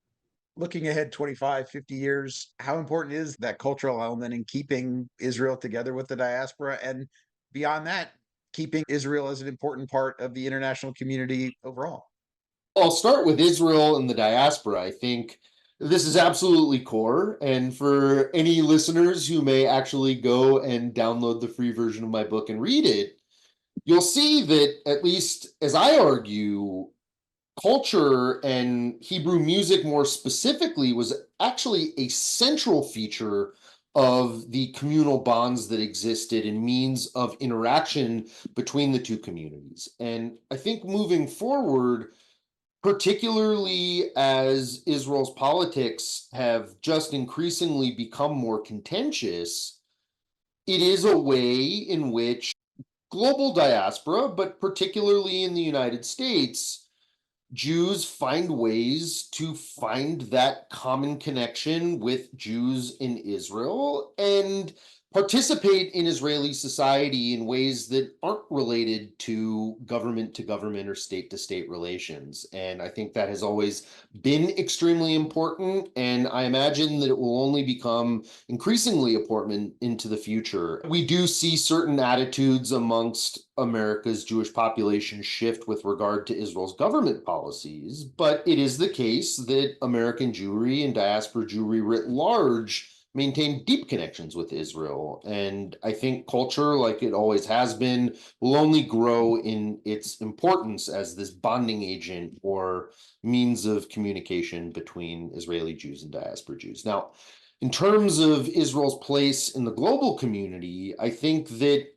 [SPEAKER 4] Looking ahead 25, 50 years, how important is that cultural element in keeping Israel together with the diaspora? And beyond that, keeping Israel as an important part of the international community overall?
[SPEAKER 5] I'll start with Israel and the diaspora. I think this is absolutely core. And for any listeners who may actually go and download the free version of my book and read it, you'll see that, at least as I argue, culture and Hebrew music more specifically was actually a central feature of the communal bonds that existed and means of interaction between the two communities. And I think moving forward, particularly as Israel's politics have just increasingly become more contentious, it is a way in which global diaspora, but particularly in the United States, Jews find ways to find that common connection with Jews in Israel and participate in Israeli society in ways that aren't related to government or state to state relations. And I think that has always been extremely important. And I imagine that it will only become increasingly important into the future. We do see certain attitudes amongst America's Jewish population shift with regard to Israel's government policies, but it is the case that American Jewry and diaspora Jewry writ large maintain deep connections with Israel. And I think culture, like it always has been, will only grow in its importance as this bonding agent or means of communication between Israeli Jews and diaspora Jews. Now, in terms of Israel's place in the global community, I think that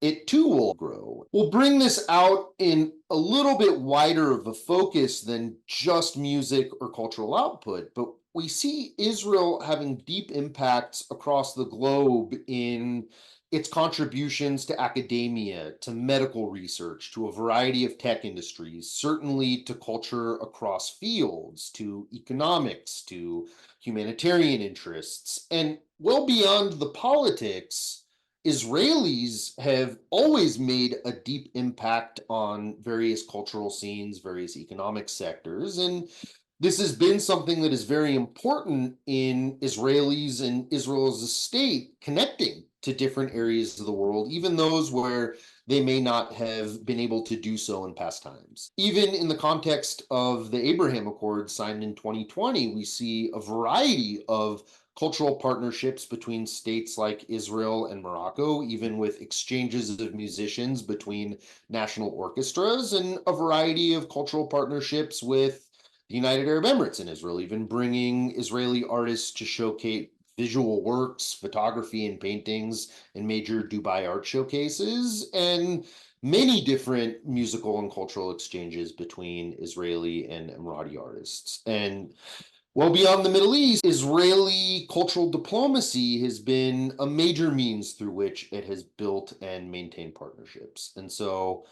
[SPEAKER 5] it too will grow. We'll bring this out in a little bit wider of a focus than just music or cultural output, but we see Israel having deep impacts across the globe in its contributions to academia, to medical research, to a variety of tech industries, certainly to culture across fields, to economics, to humanitarian interests, and well beyond the politics. Israelis have always made a deep impact on various cultural scenes, various economic sectors, and this has been something that is very important in Israelis and Israel as a state connecting to different areas of the world, even those where they may not have been able to do so in past times. Even in the context of the Abraham Accords signed in 2020, we see a variety of cultural partnerships between states like Israel and Morocco, even with exchanges of musicians between national orchestras, and a variety of cultural partnerships with the United Arab Emirates and Israel, even bringing Israeli artists to showcase visual works, photography, and paintings in major Dubai art showcases, and many different musical and cultural exchanges between Israeli and Emirati artists. And well beyond the Middle East, Israeli cultural diplomacy has been a major means through which it has built and maintained partnerships. And so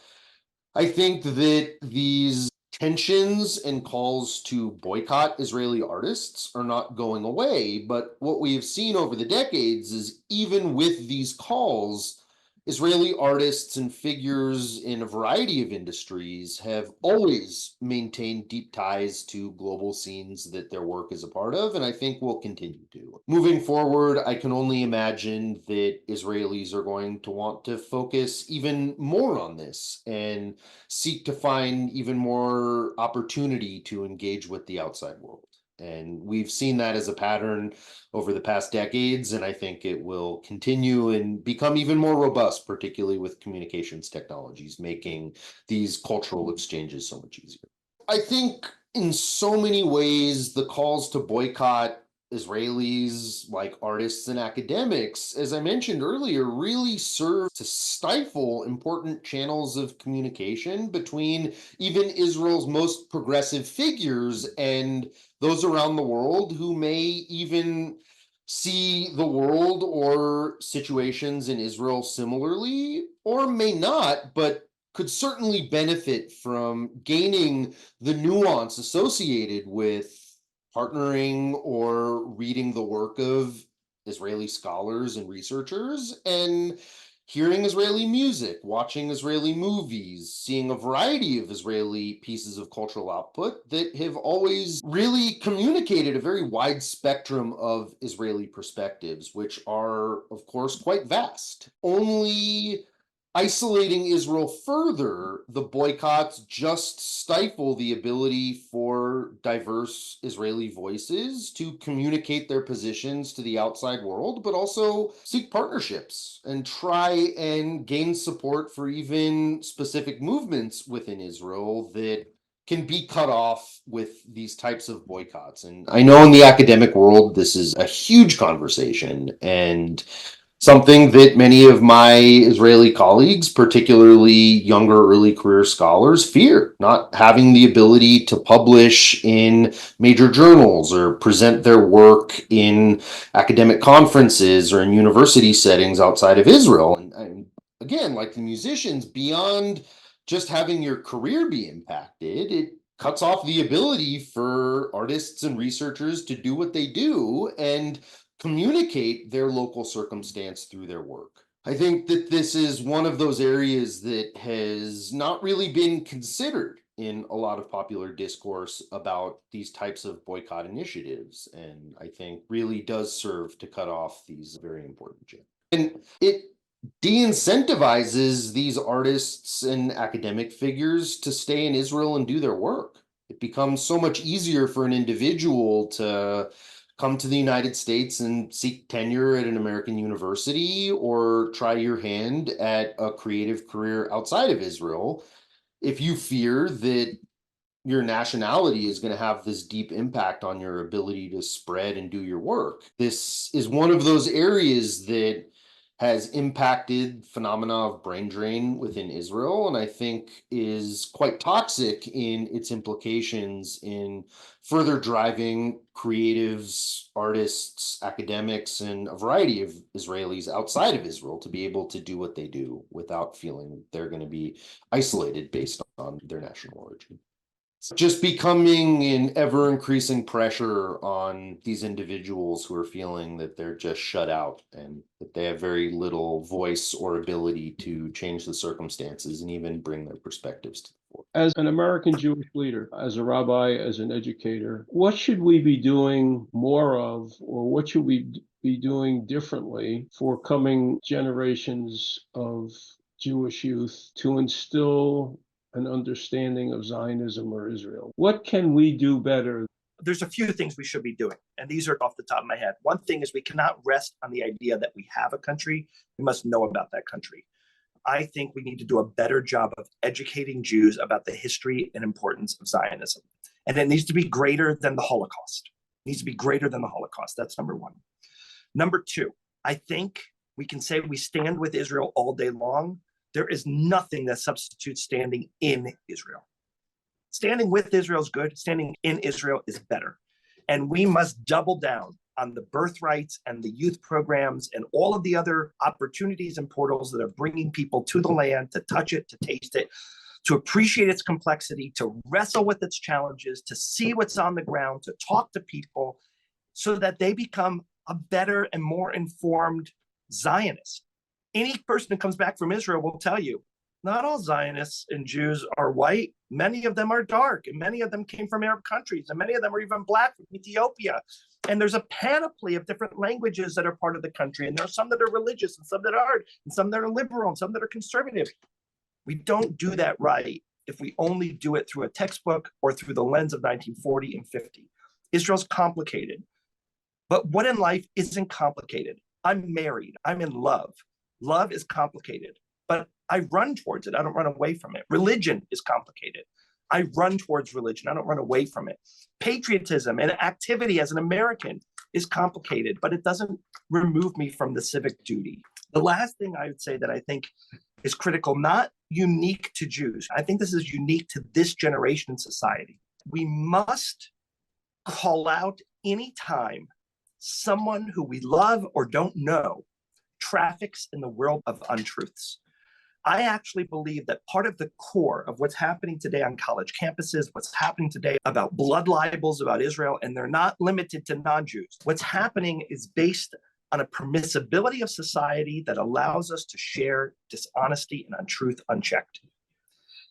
[SPEAKER 5] I think that these tensions and calls to boycott Israeli artists are not going away. But what we have seen over the decades is even with these calls, Israeli artists and figures in a variety of industries have always maintained deep ties to global scenes that their work is a part of, and I think will continue to. Moving forward, I can only imagine that Israelis are going to want to focus even more on this and seek to find even more opportunity to engage with the outside world. And we've seen that as a pattern over the past decades, and I think it will continue and become even more robust, particularly with communications technologies, making these cultural exchanges so much easier. I think in so many ways, the calls to boycott Israelis, like artists and academics, as I mentioned earlier, really serve to stifle important channels of communication between even Israel's most progressive figures and those around the world who may even see the world or situations in Israel similarly, or may not, but could certainly benefit from gaining the nuance associated with partnering or reading the work of Israeli scholars and researchers, and hearing Israeli music, watching Israeli movies, seeing a variety of Israeli pieces of cultural output that have always really communicated a very wide spectrum of Israeli perspectives, which are, of course, quite vast. Only isolating Israel further, the boycotts just stifle the ability for diverse Israeli voices to communicate their positions to the outside world, but also seek partnerships and try and gain support for even specific movements within Israel that can be cut off with these types of boycotts. And I know in the academic world, this is a huge conversation, and something that many of my Israeli colleagues, particularly younger early career scholars, fear, not having the ability to publish in major journals or present their work in academic conferences or in university settings outside of Israel. And again, like the musicians, beyond just having your career be impacted, it cuts off the ability for artists and researchers to do what they do and communicate their local circumstance through their work. I think that this is one of those areas that has not really been considered in a lot of popular discourse about these types of boycott initiatives, and I think really does serve to cut off these very important channels. And it de-incentivizes these artists and academic figures to stay in Israel and do their work. It becomes so much easier for an individual to come to the United States and seek tenure at an American university or try your hand at a creative career outside of Israel if you fear that your nationality is going to have this deep impact on your ability to spread and do your work. This is one of those areas that has impacted phenomena of brain drain within Israel, and I think is quite toxic in its implications in further driving creatives, artists, academics, and a variety of Israelis outside of Israel to be able to do what they do without feeling they're going to be isolated based on their national origin. Just becoming an ever increasing pressure on these individuals who are feeling that they're just shut out and that they have very little voice or ability to change the circumstances and even bring their perspectives to the fore.
[SPEAKER 1] As an American Jewish leader, as a rabbi, as an educator, what should we be doing more of, or what should we be doing differently for coming generations of Jewish youth to instill an understanding of Zionism or Israel? What can we do better?
[SPEAKER 2] There's a few things we should be doing, and these are off the top of my head. One thing is we cannot rest on the idea that we have a country. We must know about that country. I think we need to do a better job of educating Jews about the history and importance of Zionism. And it needs to be greater than the Holocaust. It needs to be greater than the Holocaust. That's number one. Number two, I think we can say we stand with Israel all day long. There is nothing that substitutes standing in Israel. Standing with Israel is good. Standing in Israel is better. And we must double down on the birthrights and the youth programs and all of the other opportunities and portals that are bringing people to the land, to touch it, to taste it, to appreciate its complexity, to wrestle with its challenges, to see what's on the ground, to talk to people so that they become a better and more informed Zionist. Any person who comes back from Israel will tell you, not all Zionists and Jews are white. Many of them are dark, and many of them came from Arab countries, and many of them are even Black from Ethiopia. And there's a panoply of different languages that are part of the country, and there are some that are religious, and some that aren't, and some that are liberal, and some that are conservative. We don't do that right if we only do it through a textbook or through the lens of 1940 and 50. Israel's complicated. But what in life isn't complicated? I'm married. I'm in love. Love is complicated, but I run towards it. I don't run away from it. Religion is complicated. I run towards religion. I don't run away from it. Patriotism and activity as an American is complicated, but it doesn't remove me from the civic duty. The last thing I would say that I think is critical, not unique to Jews. I think this is unique to this generation in society. We must call out any time someone who we love or don't know traffics in the world of untruths. I actually believe that part of the core of what's happening today on college campuses, what's happening today about blood libels about Israel, and they're not limited to non-Jews. What's happening is based on a permissibility of society that allows us to share dishonesty and untruth unchecked.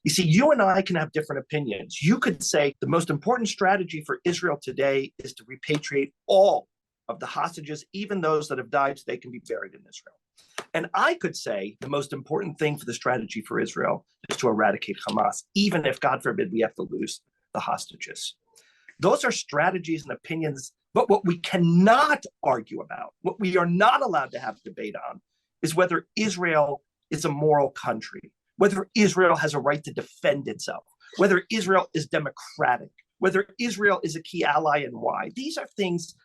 [SPEAKER 2] You see, you and I can have different opinions. You could say the most important strategy for Israel today is to repatriate all of the hostages, even those that have died, so they can be buried in Israel. And I could say the most important thing for the strategy for Israel is to eradicate Hamas, even if, God forbid, we have to lose the hostages. Those are strategies and opinions, but what we cannot argue about, what we are not allowed to have debate on, is whether Israel is a moral country, whether Israel has a right to defend itself, whether Israel is democratic, whether Israel is a key ally and why. These are things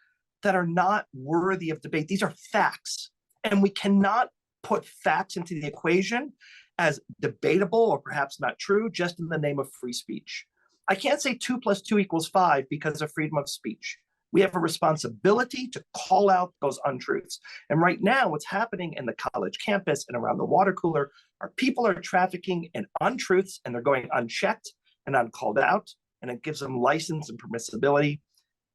[SPEAKER 2] that are not worthy of debate. These are facts. And we cannot put facts into the equation as debatable or perhaps not true just in the name of free speech. I can't say 2 + 2 = 5 because of freedom of speech. We have a responsibility to call out those untruths. And right now, what's happening in the college campus and around the water cooler are people are trafficking in untruths, and they're going unchecked and uncalled out, and it gives them license and permissibility.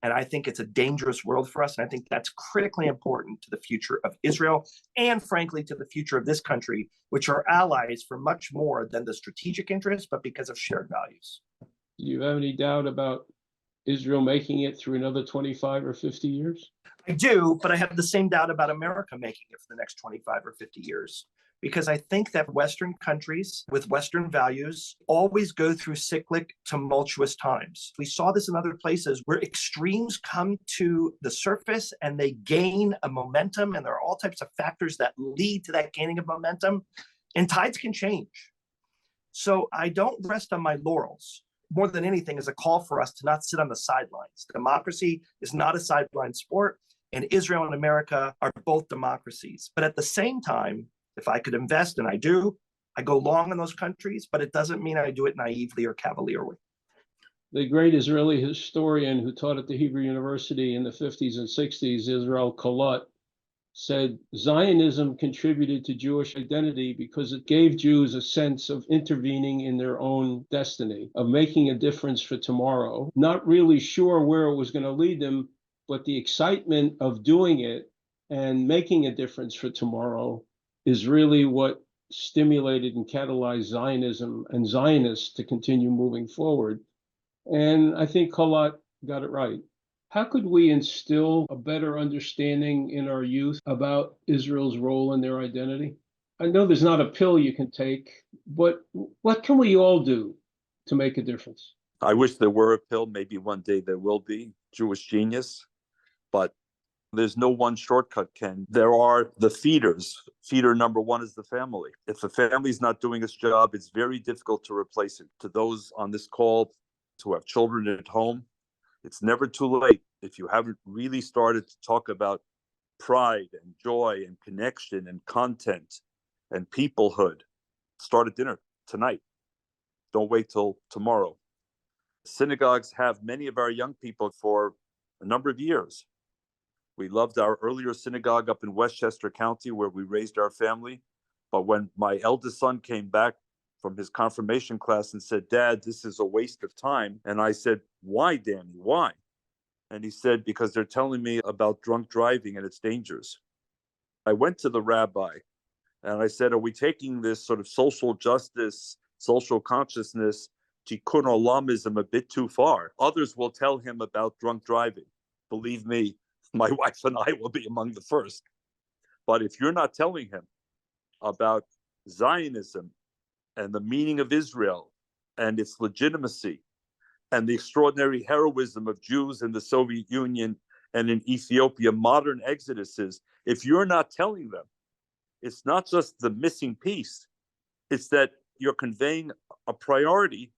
[SPEAKER 2] And I think it's a dangerous world for us. And I think that's critically important to the future of Israel and, frankly, to the future of this country, which are allies for much more than the strategic interests, but because of shared values.
[SPEAKER 1] Do you have any doubt about Israel making it through another 25 or 50 years?
[SPEAKER 2] I do, but I have the same doubt about America making it for the next 25 or 50 years. because I think that Western countries with Western values always go through cyclic, tumultuous times. We saw this in other places where extremes come to the surface and they gain a momentum, and there are all types of factors that lead to that gaining of momentum, and tides can change. So I don't rest on my laurels. More than anything, is a call for us to not sit on the sidelines. Democracy is not a sideline sport, and Israel and America are both democracies. But at the same time, if I could invest, and I do, I go long in those countries, but it doesn't mean I do it naively or cavalierly.
[SPEAKER 1] The great Israeli historian who taught at the Hebrew University in the 50s and 60s, Israel Kalat, said Zionism contributed to Jewish identity because it gave Jews a sense of intervening in their own destiny, of making a difference for tomorrow, not really sure where it was going to lead them, but the excitement of doing it and making a difference for tomorrow is really what stimulated and catalyzed Zionism and Zionists to continue moving forward. And I think Kalat got it right. How could we instill a better understanding in our youth about Israel's role in their identity? I know there's not a pill you can take, but what can we all do to make a difference?
[SPEAKER 3] I wish there were a pill. Maybe one day there will be. Jewish genius. But there's no one shortcut, Ken. There are the feeders. Feeder number one is the family. If the family's not doing its job, it's very difficult to replace it. To those on this call who have children at home, it's never too late. If you haven't really started to talk about pride and joy and connection and content and peoplehood, start at dinner tonight. Don't wait till tomorrow. Synagogues have many of our young people for a number of years. We loved our earlier synagogue up in Westchester County where we raised our family. But when my eldest son came back from his confirmation class and said, "Dad, this is a waste of time." And I said, "Why, Danny? Why?" And he said, "Because they're telling me about drunk driving and its dangers." I went to the rabbi and I said, "Are we taking this sort of social justice, social consciousness, tikkun olamism a bit too far?" Others will tell him about drunk driving. Believe me, my wife and I will be among the first. But if you're not telling him about Zionism and the meaning of Israel and its legitimacy and the extraordinary heroism of Jews in the Soviet Union and in Ethiopia, modern exoduses, if you're not telling them, it's not just the missing piece, it's that you're conveying a priority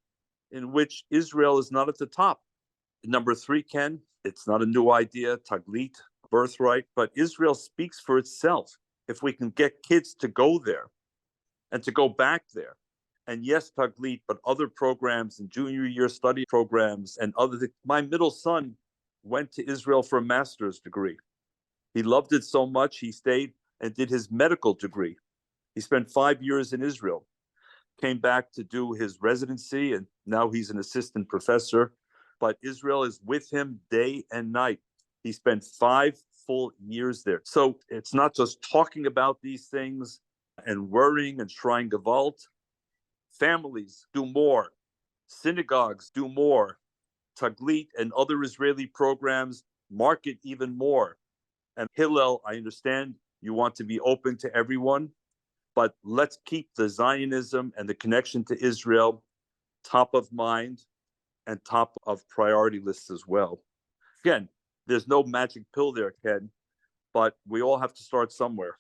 [SPEAKER 3] in which Israel is not at the top. Number three, Ken, it's not a new idea, taglit, birthright, but Israel speaks for itself. If we can get kids to go there and to go back there, and yes, taglit, but other programs and junior year study programs and other things. My middle son went to Israel for a master's degree. He loved it so much, he stayed and did his medical degree. He spent 5 years in Israel, came back to do his residency, and now he's an assistant professor. But Israel is with him day and night. He spent 5 full years there. So it's not just talking about these things and worrying and trying gewalt. Families do more. Synagogues do more. Taglit and other Israeli programs market even more. And Hillel, I understand you want to be open to everyone, but let's keep the Zionism and the connection to Israel top of mind and top of priority lists as well. Again, there's no magic pill there, Ken, but we all have to start somewhere.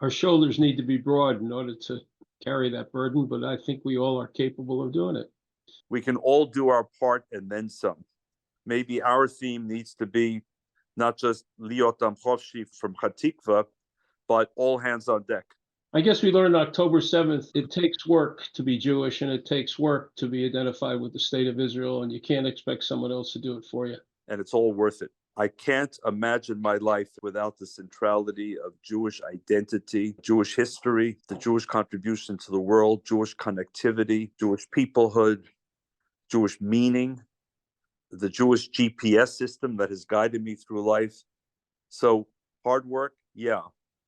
[SPEAKER 1] Our shoulders need to be broad in order to carry that burden, but I think we all are capable of doing it.
[SPEAKER 3] We can all do our part and then some. Maybe our theme needs to be not just Liot Am Chofshi from Hatikva, but all hands on deck.
[SPEAKER 1] I guess we learned October 7th, it takes work to be Jewish and it takes work to be identified with the state of Israel, and you can't expect someone else to do it for you.
[SPEAKER 3] And it's all worth it. I can't imagine my life without the centrality of Jewish identity, Jewish history, the Jewish contribution to the world, Jewish connectivity, Jewish peoplehood, Jewish meaning, the Jewish GPS system that has guided me through life. So hard work, yeah.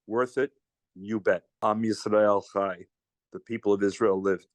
[SPEAKER 3] Worth it, you bet. Am Yisrael Chai. The people of Israel lived.